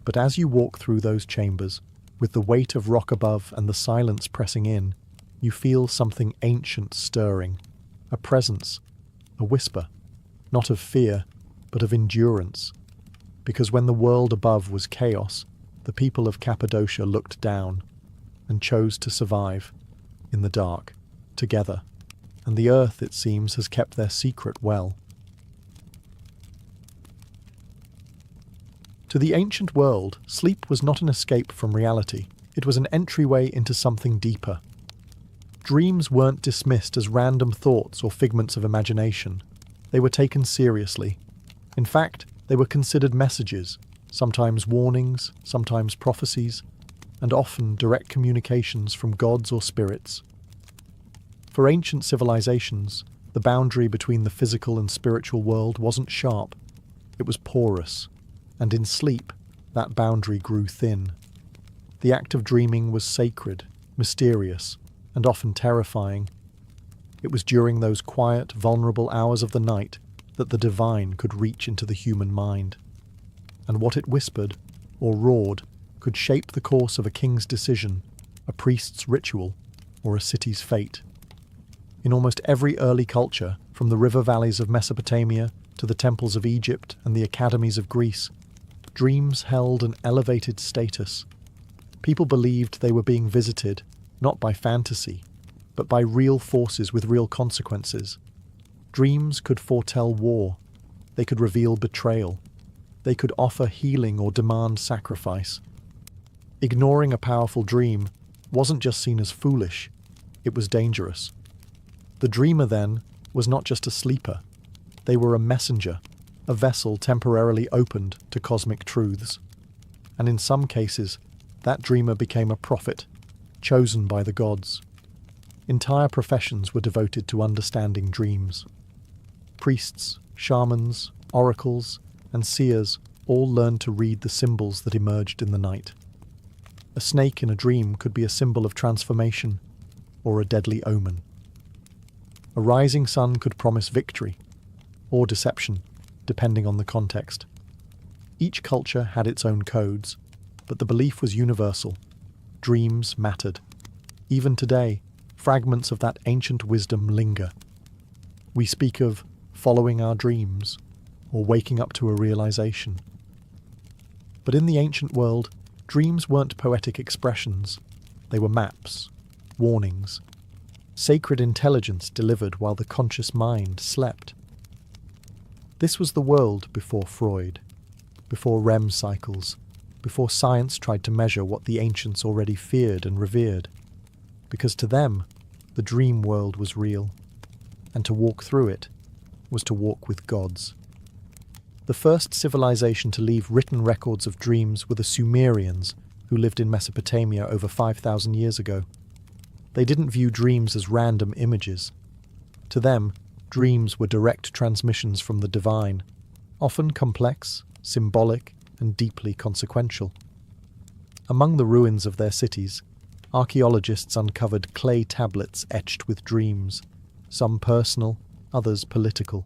But as you walk through those chambers, with the weight of rock above and the silence pressing in, you feel something ancient stirring, a presence, a whisper, not of fear, but of endurance. Because when the world above was chaos, the people of Cappadocia looked down and chose to survive, in the dark, together. And the earth, it seems, has kept their secret well. To the ancient world, sleep was not an escape from reality. It was an entryway into something deeper. Dreams weren't dismissed as random thoughts or figments of imagination. They were taken seriously. In fact, they were considered messages, sometimes warnings, sometimes prophecies, and often direct communications from gods or spirits. For ancient civilizations, the boundary between the physical and spiritual world wasn't sharp. It was porous, and in sleep, that boundary grew thin. The act of dreaming was sacred, mysterious, and often terrifying. It was during those quiet, vulnerable hours of the night that the divine could reach into the human mind. And what it whispered, or roared, could shape the course of a king's decision, a priest's ritual, or a city's fate. In almost every early culture, from the river valleys of Mesopotamia to the temples of Egypt and the academies of Greece, dreams held an elevated status. People believed they were being visited, not by fantasy, but by real forces with real consequences. Dreams could foretell war. They could reveal betrayal. They could offer healing or demand sacrifice. Ignoring a powerful dream wasn't just seen as foolish, it was dangerous. The dreamer, then, was not just a sleeper. They were a messenger, a vessel temporarily opened to cosmic truths. And in some cases, that dreamer became a prophet, chosen by the gods. Entire professions were devoted to understanding dreams. Priests, shamans, oracles, and seers all learned to read the symbols that emerged in the night. A snake in a dream could be a symbol of transformation or a deadly omen. A rising sun could promise victory or deception, depending on the context. Each culture had its own codes, but the belief was universal. Dreams mattered. Even today, fragments of that ancient wisdom linger. We speak of following our dreams or waking up to a realization. But in the ancient world, dreams weren't poetic expressions. They were maps, warnings, sacred intelligence delivered while the conscious mind slept. This was the world before Freud, before REM cycles, before science tried to measure what the ancients already feared and revered. Because to them, the dream world was real, and to walk through it was to walk with gods. The first civilization to leave written records of dreams were the Sumerians, who lived in Mesopotamia over 5,000 years ago. They didn't view dreams as random images. To them, dreams were direct transmissions from the divine, often complex, symbolic, and deeply consequential. Among the ruins of their cities, archaeologists uncovered clay tablets etched with dreams, some personal, others political.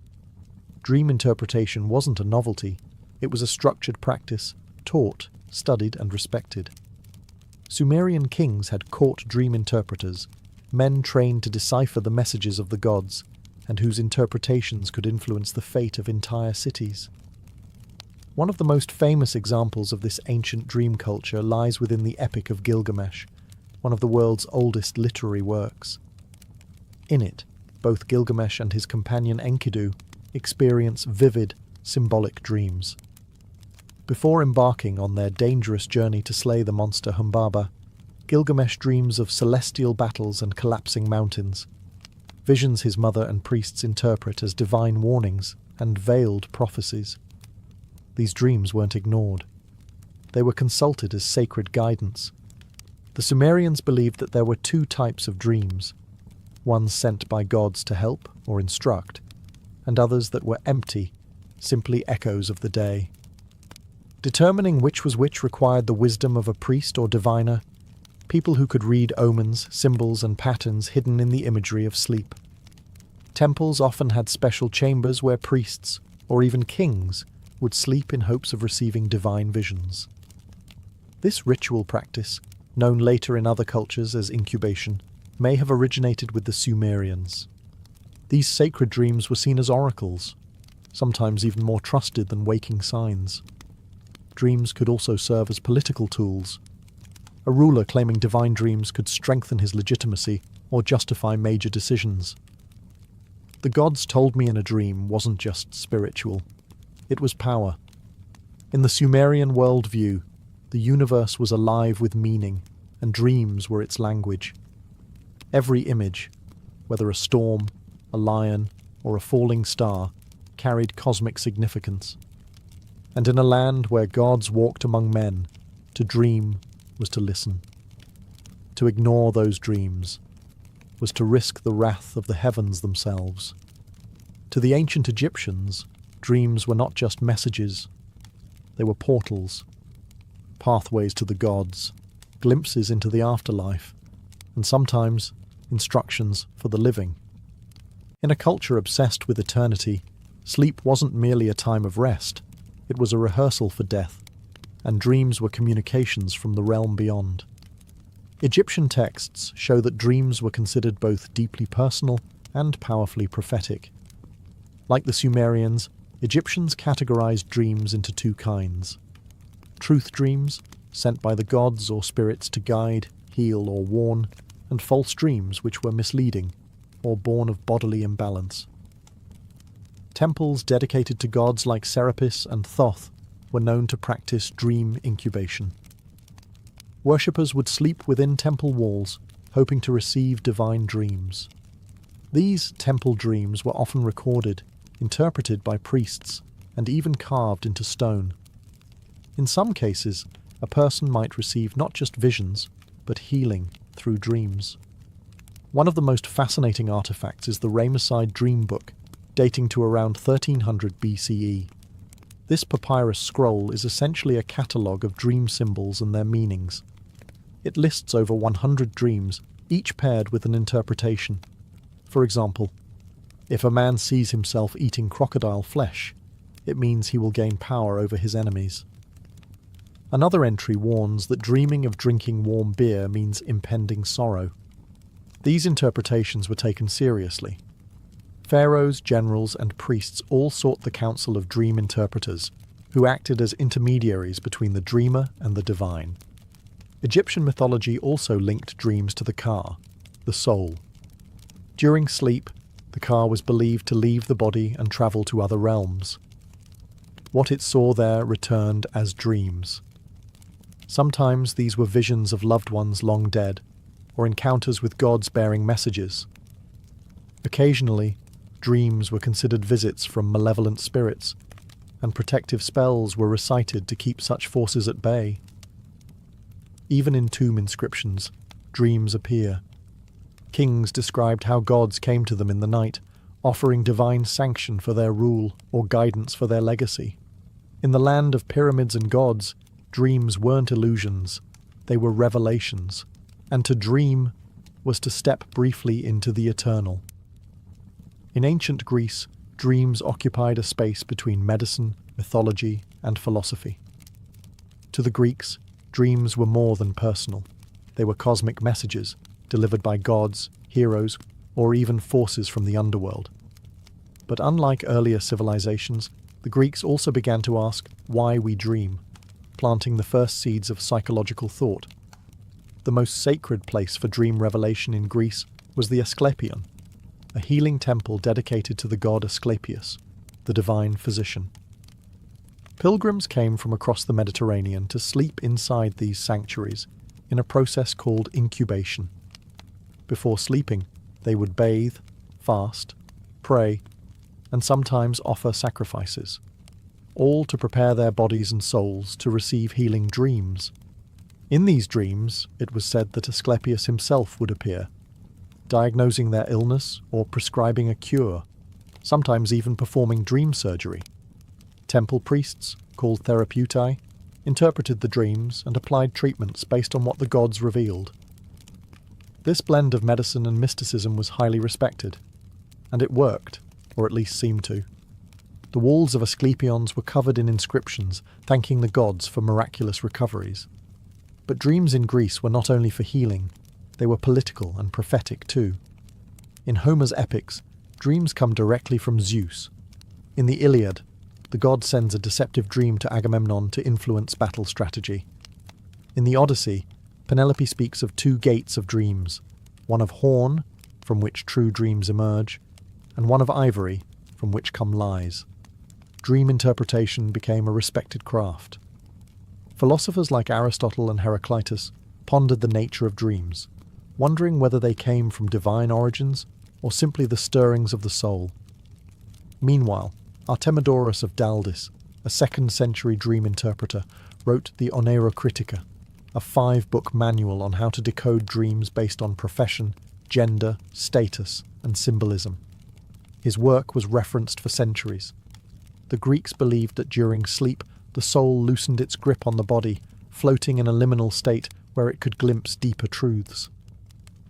Dream interpretation wasn't a novelty, it was a structured practice, taught, studied, and respected. Sumerian kings had court dream interpreters, men trained to decipher the messages of the gods, and whose interpretations could influence the fate of entire cities. One of the most famous examples of this ancient dream culture lies within the Epic of Gilgamesh, one of the world's oldest literary works. In it, both Gilgamesh and his companion Enkidu experience vivid, symbolic dreams. Before embarking on their dangerous journey to slay the monster Humbaba, Gilgamesh dreams of celestial battles and collapsing mountains, visions his mother and priests interpret as divine warnings and veiled prophecies. These dreams weren't ignored. They were consulted as sacred guidance. The Sumerians believed that there were two types of dreams, one sent by gods to help or instruct, and others that were empty, simply echoes of the day. Determining which was which required the wisdom of a priest or diviner, people who could read omens, symbols, and patterns hidden in the imagery of sleep. Temples often had special chambers where priests, or even kings, would sleep in hopes of receiving divine visions. This ritual practice, known later in other cultures as incubation, may have originated with the Sumerians. These sacred dreams were seen as oracles, sometimes even more trusted than waking signs. Dreams could also serve as political tools. A ruler claiming divine dreams could strengthen his legitimacy or justify major decisions. The gods told me in a dream wasn't just spiritual. It was power. In the Sumerian worldview, the universe was alive with meaning, and dreams were its language. Every image, whether a storm, a lion, or a falling star, carried cosmic significance. And in a land where gods walked among men, to dream was to listen. To ignore those dreams was to risk the wrath of the heavens themselves. To the ancient Egyptians, dreams were not just messages. They were portals, pathways to the gods, glimpses into the afterlife, and sometimes instructions for the living. In a culture obsessed with eternity, sleep wasn't merely a time of rest, it was a rehearsal for death, and dreams were communications from the realm beyond. Egyptian texts show that dreams were considered both deeply personal and powerfully prophetic. Like the Sumerians, Egyptians categorized dreams into two kinds: truth dreams, sent by the gods or spirits to guide, heal, or warn, and false dreams which were misleading, or born of bodily imbalance. Temples dedicated to gods like Serapis and Thoth were known to practice dream incubation. Worshippers would sleep within temple walls, hoping to receive divine dreams. These temple dreams were often recorded, interpreted by priests, and even carved into stone. In some cases, a person might receive not just visions, but healing through dreams. One of the most fascinating artifacts is the Ramesside Dream Book, dating to around 1300 BCE. This papyrus scroll is essentially a catalogue of dream symbols and their meanings. It lists over 100 dreams, each paired with an interpretation. For example, if a man sees himself eating crocodile flesh, it means he will gain power over his enemies. Another entry warns that dreaming of drinking warm beer means impending sorrow. These interpretations were taken seriously. Pharaohs, generals, and priests all sought the counsel of dream interpreters, who acted as intermediaries between the dreamer and the divine. Egyptian mythology also linked dreams to the ka, the soul. During sleep, the ka was believed to leave the body and travel to other realms. What it saw there returned as dreams. Sometimes these were visions of loved ones long dead, or encounters with gods bearing messages. Occasionally, dreams were considered visits from malevolent spirits, and protective spells were recited to keep such forces at bay. Even in tomb inscriptions, dreams appear. Kings described how gods came to them in the night, offering divine sanction for their rule or guidance for their legacy. In the land of pyramids and gods, dreams weren't illusions, they were revelations, and to dream was to step briefly into the eternal. In ancient Greece, dreams occupied a space between medicine, mythology, and philosophy. To the Greeks, dreams were more than personal. They were cosmic messages, delivered by gods, heroes, or even forces from the underworld. But unlike earlier civilizations, the Greeks also began to ask why we dream, planting the first seeds of psychological thought. The most sacred place for dream revelation in Greece was the Asclepion, a healing temple dedicated to the god Asclepius, the divine physician. Pilgrims came from across the Mediterranean to sleep inside these sanctuaries in a process called incubation. Before sleeping, they would bathe, fast, pray, and sometimes offer sacrifices, all to prepare their bodies and souls to receive healing dreams. In these dreams, it was said that Asclepius himself would appear, diagnosing their illness or prescribing a cure. sometimes even performing dream surgery. Temple priests, called therapeutai, interpreted the dreams and applied treatments based on what the gods revealed. This blend of medicine and mysticism was highly respected, and it worked, or at least seemed to. The walls of Asclepions were covered in inscriptions thanking the gods for miraculous recoveries. But dreams in Greece were not only for healing, they were political and prophetic too. In Homer's epics, dreams come directly from Zeus. In the Iliad, the god sends a deceptive dream to Agamemnon to influence battle strategy. In the Odyssey, Penelope speaks of two gates of dreams, one of horn, from which true dreams emerge, and one of ivory, from which come lies. Dream interpretation became a respected craft. Philosophers like Aristotle and Heraclitus pondered the nature of dreams, wondering whether they came from divine origins or simply the stirrings of the soul. Meanwhile, Artemidorus of Daldis, a 2nd century dream interpreter, wrote the Oneirocritica, a 5-book manual on how to decode dreams based on profession, gender, status, and symbolism. His work was referenced for centuries. The Greeks believed that during sleep, the soul loosened its grip on the body, floating in a liminal state where it could glimpse deeper truths.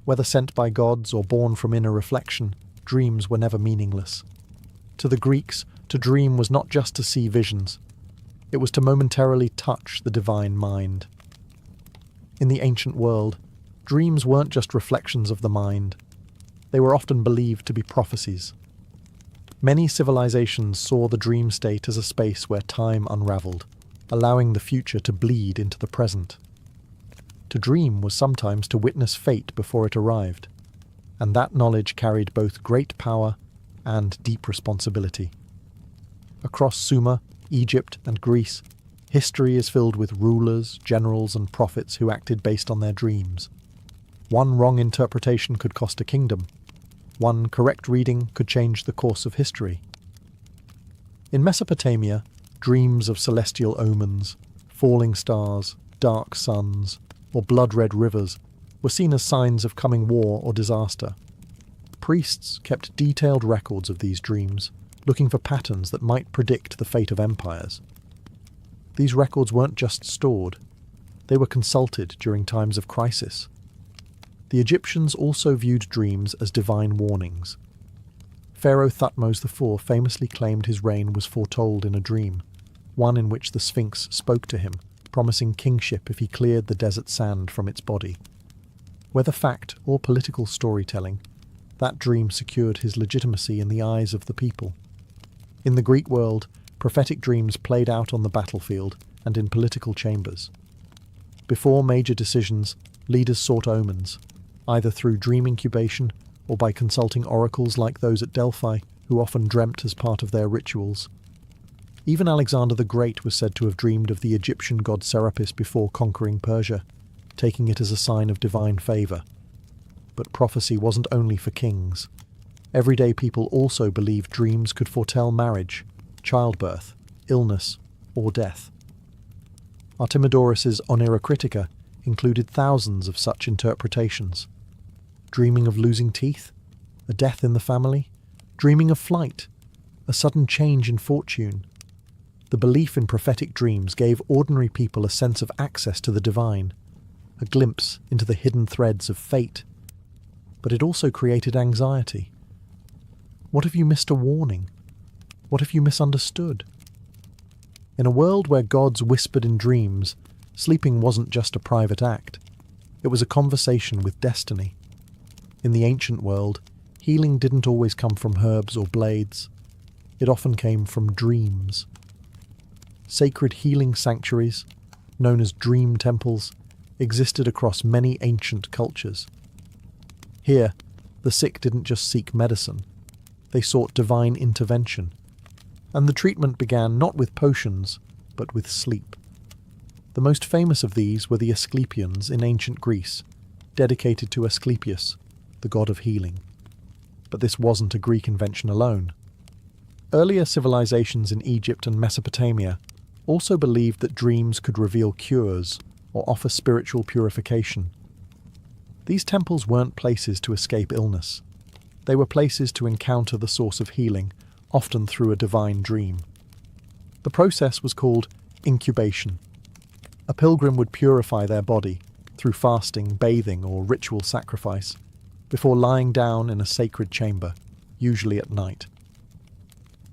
Whether sent by gods or born from inner reflection, dreams were never meaningless. To the Greeks, to dream was not just to see visions. It was to momentarily touch the divine mind. In the ancient world, dreams weren't just reflections of the mind. They were often believed to be prophecies. Many civilizations saw the dream state as a space where time unraveled, allowing the future to bleed into the present. To dream was sometimes to witness fate before it arrived, and that knowledge carried both great power and deep responsibility. Across Sumer, Egypt, and Greece, history is filled with rulers, generals, and prophets who acted based on their dreams. One wrong interpretation could cost a kingdom. One correct reading could change the course of history. In Mesopotamia, dreams of celestial omens, falling stars, dark suns, or blood-red rivers were seen as signs of coming war or disaster. Priests kept detailed records of these dreams, looking for patterns that might predict the fate of empires. These records weren't just stored, they were consulted during times of crisis. The Egyptians also viewed dreams as divine warnings. Pharaoh Thutmose IV famously claimed his reign was foretold in a dream, one in which the Sphinx spoke to him, promising kingship if he cleared the desert sand from its body. Whether fact or political storytelling, that dream secured his legitimacy in the eyes of the people. In the Greek world, prophetic dreams played out on the battlefield and in political chambers. Before major decisions, leaders sought omens, either through dream incubation or by consulting oracles like those at Delphi, who often dreamt as part of their rituals. Even Alexander the Great was said to have dreamed of the Egyptian god Serapis before conquering Persia, taking it as a sign of divine favour. But prophecy wasn't only for kings. Everyday people also believed dreams could foretell marriage, childbirth, illness, or death. Artemidorus's Oneirocritica included thousands of such interpretations. Dreaming of losing teeth, a death in the family, dreaming of flight, a sudden change in fortune. The belief in prophetic dreams gave ordinary people a sense of access to the divine, a glimpse into the hidden threads of fate. But it also created anxiety. What if you missed a warning? What if you misunderstood? In a world where gods whispered in dreams, sleeping wasn't just a private act. It was a conversation with destiny. In the ancient world, healing didn't always come from herbs or blades. It often came from dreams. Sacred healing sanctuaries, known as dream temples, existed across many ancient cultures. Here, the sick didn't just seek medicine. They sought divine intervention. And the treatment began not with potions, but with sleep. The most famous of these were the Asclepians in ancient Greece, dedicated to Asclepius, the god of healing. But this wasn't a Greek invention alone. Earlier civilizations in Egypt and Mesopotamia also believed that dreams could reveal cures or offer spiritual purification. These temples weren't places to escape illness. They were places to encounter the source of healing, often through a divine dream. The process was called incubation. A pilgrim would purify their body through fasting, bathing, or ritual sacrifice, before lying down in a sacred chamber, usually at night.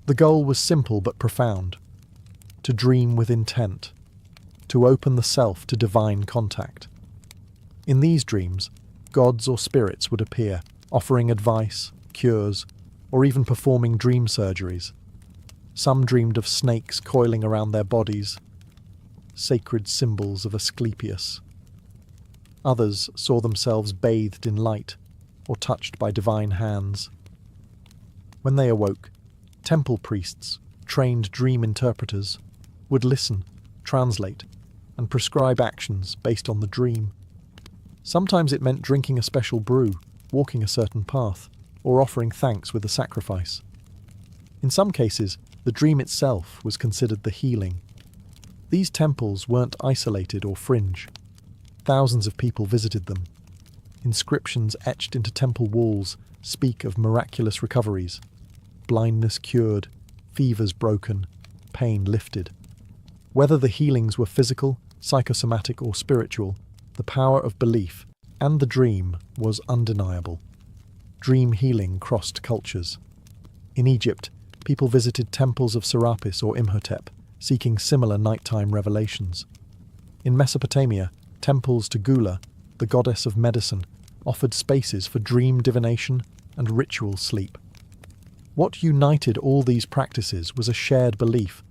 The goal was simple but profound: to dream with intent, to open the self to divine contact. In these dreams, gods or spirits would appear, offering advice, cures, or even performing dream surgeries. Some dreamed of snakes coiling around their bodies, sacred symbols of Asclepius. Others saw themselves bathed in light or touched by divine hands. When they awoke, temple priests, trained dream interpreters, would listen, translate, and prescribe actions based on the dream. Sometimes it meant drinking a special brew, walking a certain path, or offering thanks with a sacrifice. In some cases, the dream itself was considered the healing. These temples weren't isolated or fringe. Thousands of people visited them. Inscriptions etched into temple walls speak of miraculous recoveries: blindness cured, fevers broken, pain lifted. Whether the healings were physical, psychosomatic, or spiritual, the power of belief and the dream was undeniable. Dream healing crossed cultures. In Egypt, people visited temples of Serapis or Imhotep, seeking similar nighttime revelations. In Mesopotamia, temples to Gula, the goddess of medicine, offered spaces for dream divination and ritual sleep. What united all these practices was a shared belief.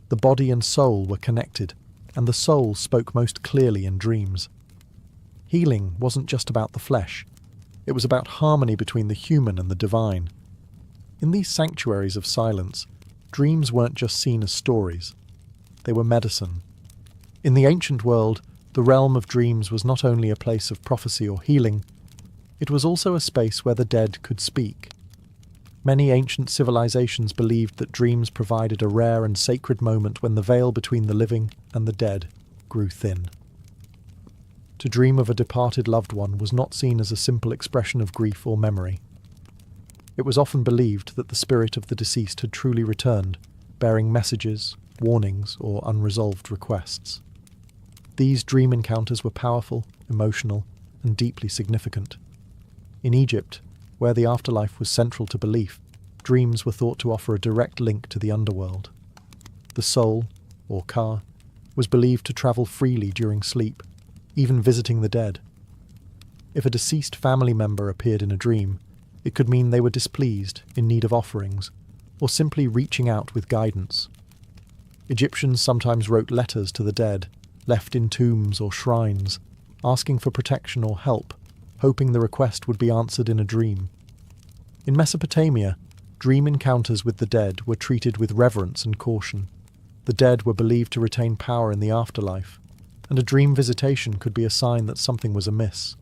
The body and soul were connected, and the soul spoke most clearly in dreams. Healing wasn't just about the flesh. It was about harmony between the human and the divine. In these sanctuaries of silence, dreams weren't just seen as stories. They were medicine. In the ancient world, the realm of dreams was not only a place of prophecy or healing, it was also a space where the dead could speak. Many ancient civilizations believed that dreams provided a rare and sacred moment when the veil between the living and the dead grew thin. To dream of a departed loved one was not seen as a simple expression of grief or memory. It was often believed that the spirit of the deceased had truly returned, bearing messages, warnings, or unresolved requests. These dream encounters were powerful, emotional, and deeply significant. In Egypt, where the afterlife was central to belief, dreams were thought to offer a direct link to the underworld. The soul, or Ka, was believed to travel freely during sleep, even visiting the dead. If a deceased family member appeared in a dream, it could mean they were displeased, in need of offerings, or simply reaching out with guidance. Egyptians sometimes wrote letters to the dead, left in tombs or shrines, asking for protection or help, hoping the request would be answered in a dream. In Mesopotamia, dream encounters with the dead were treated with reverence and caution. The dead were believed to retain power in the afterlife, and a dream visitation could be a sign that something was amiss,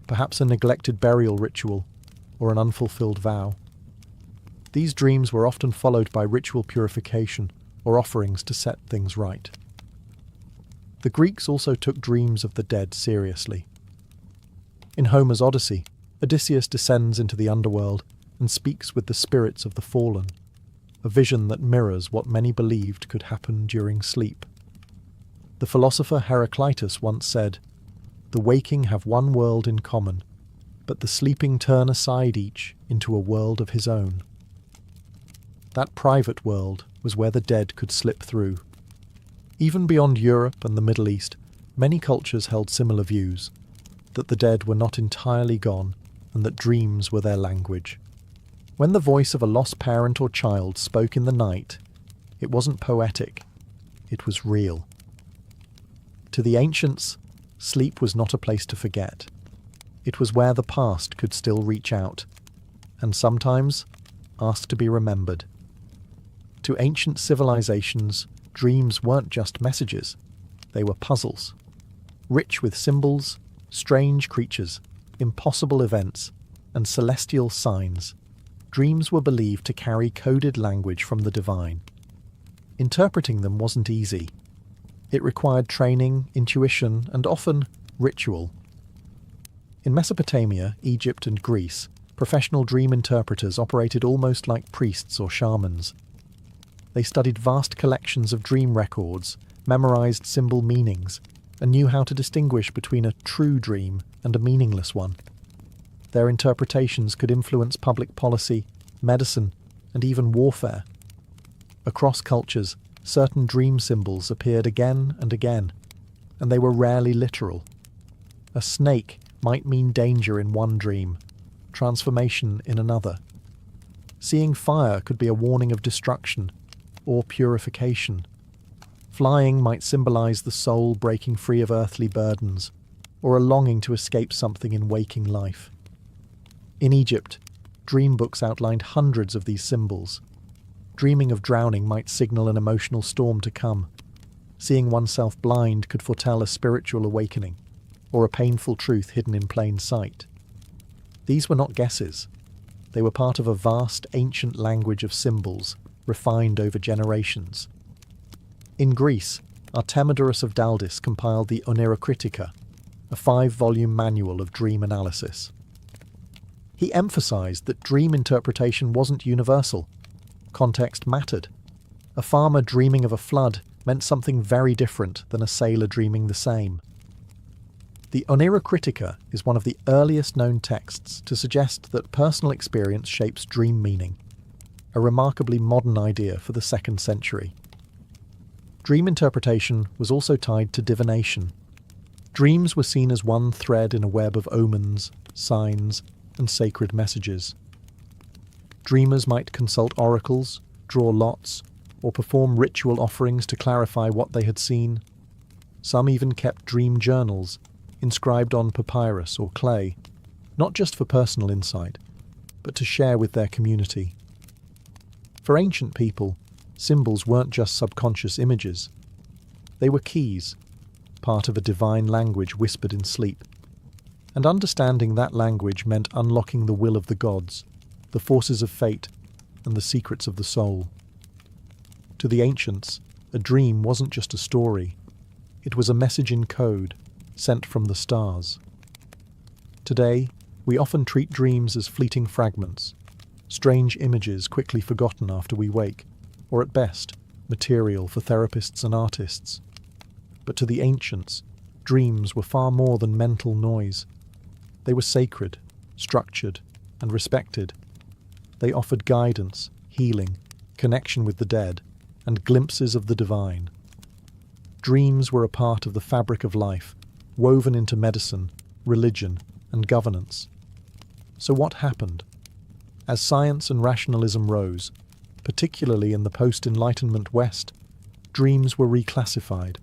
perhaps a neglected burial ritual or an unfulfilled vow. These dreams were often followed by ritual purification or offerings to set things right. The Greeks also took dreams of the dead seriously. In Homer's Odyssey, Odysseus descends into the underworld and speaks with the spirits of the fallen, a vision that mirrors what many believed could happen during sleep. The philosopher Heraclitus once said, "The waking have one world in common, but the sleeping turn aside each into a world of his own." That private world was where the dead could slip through. Even beyond Europe and the Middle East, many cultures held similar views, that the dead were not entirely gone and that dreams were their language. When the voice of a lost parent or child spoke in the night, it wasn't poetic, it was real. To the ancients, sleep was not a place to forget. It was where the past could still reach out, and sometimes ask to be remembered. To ancient civilizations, dreams weren't just messages, they were puzzles. Rich with symbols, strange creatures, impossible events, and celestial signs, dreams were believed to carry coded language from the divine. Interpreting them wasn't easy. It required training, intuition, and often ritual. In Mesopotamia, Egypt, and Greece, Professional dream interpreters operated almost like priests or shamans. They studied vast collections of dream records, memorized symbol meanings, and knew how to distinguish between a true dream and a meaningless one. Their interpretations could influence public policy, medicine, and even warfare. Across cultures, certain dream symbols appeared again and again, and they were rarely literal. A snake might mean danger in one dream, transformation in another. Seeing fire could be a warning of destruction or purification. Flying might symbolize the soul breaking free of earthly burdens, or a longing to escape something in waking life. In Egypt, dream books outlined hundreds of these symbols. Dreaming of drowning might signal an emotional storm to come. Seeing oneself blind could foretell a spiritual awakening, or a painful truth hidden in plain sight. These were not guesses. They were part of a vast, ancient language of symbols, refined over generations. In Greece, Artemidorus of Daldis compiled the Oneirocritica, a 5-volume manual of dream analysis. He emphasized that dream interpretation wasn't universal. Context mattered. A farmer dreaming of a flood meant something very different than a sailor dreaming the same. The Oneirocritica is one of the earliest known texts to suggest that personal experience shapes dream meaning, a remarkably modern idea for the 2nd century. Dream interpretation was also tied to divination. Dreams were seen as one thread in a web of omens, signs, and sacred messages. Dreamers might consult oracles, draw lots, or perform ritual offerings to clarify what they had seen. Some even kept dream journals, inscribed on papyrus or clay, not just for personal insight, but to share with their community. For ancient people, symbols weren't just subconscious images. They were keys, part of a divine language whispered in sleep. And understanding that language meant unlocking the will of the gods, the forces of fate, and the secrets of the soul. To the ancients, a dream wasn't just a story. It was a message in code, sent from the stars. Today, we often treat dreams as fleeting fragments, strange images quickly forgotten after we wake, or at best, material for therapists and artists. But to the ancients, dreams were far more than mental noise. They were sacred, structured, and respected. They offered guidance, healing, connection with the dead, and glimpses of the divine. Dreams were a part of the fabric of life, woven into medicine, religion, and governance. So what happened? As science and rationalism rose, particularly in the post-Enlightenment West, dreams were reclassified.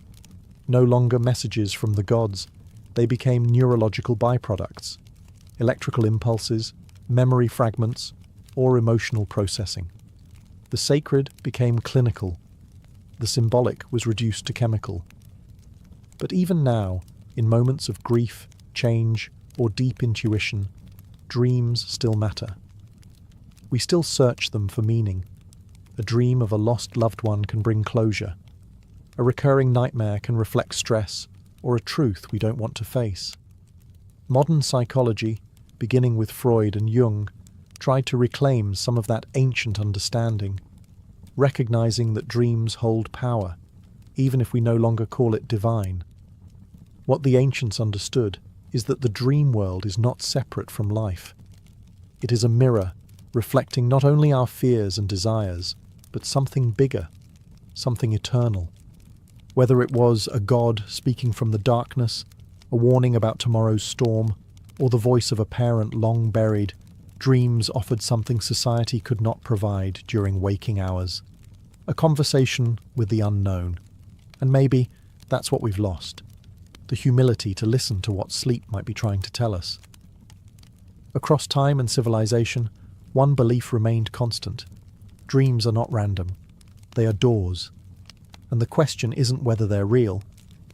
No longer messages from the gods, they became neurological byproducts, electrical impulses, memory fragments, or emotional processing. The sacred became clinical. The symbolic was reduced to chemical. But even now, in moments of grief, change, or deep intuition, dreams still matter. We still search them for meaning. A dream of a lost loved one can bring closure. A recurring nightmare can reflect stress or a truth we don't want to face. Modern psychology, beginning with Freud and Jung, tried to reclaim some of that ancient understanding, recognizing that dreams hold power, even if we no longer call it divine. What the ancients understood is that the dream world is not separate from life. It is a mirror reflecting not only our fears and desires, but something bigger, something eternal. Whether it was a god speaking from the darkness, a warning about tomorrow's storm, or the voice of a parent long buried, dreams offered something society could not provide during waking hours. A conversation with the unknown. And maybe that's what we've lost. The humility to listen to what sleep might be trying to tell us. Across time and civilization, one belief remained constant. Dreams are not random. They are doors. And the question isn't whether they're real,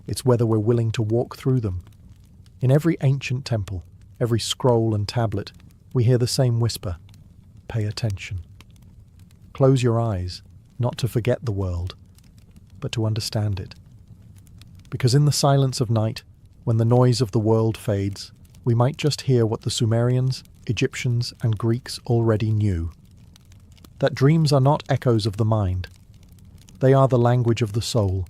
it's whether we're willing to walk through them. In every ancient temple, every scroll and tablet, we hear the same whisper: pay attention. Close your eyes, not to forget the world, but to understand it. Because in the silence of night, when the noise of the world fades, we might just hear what the Sumerians Egyptians and Greeks already knew. That dreams are not echoes of the mind. They are the language of the soul,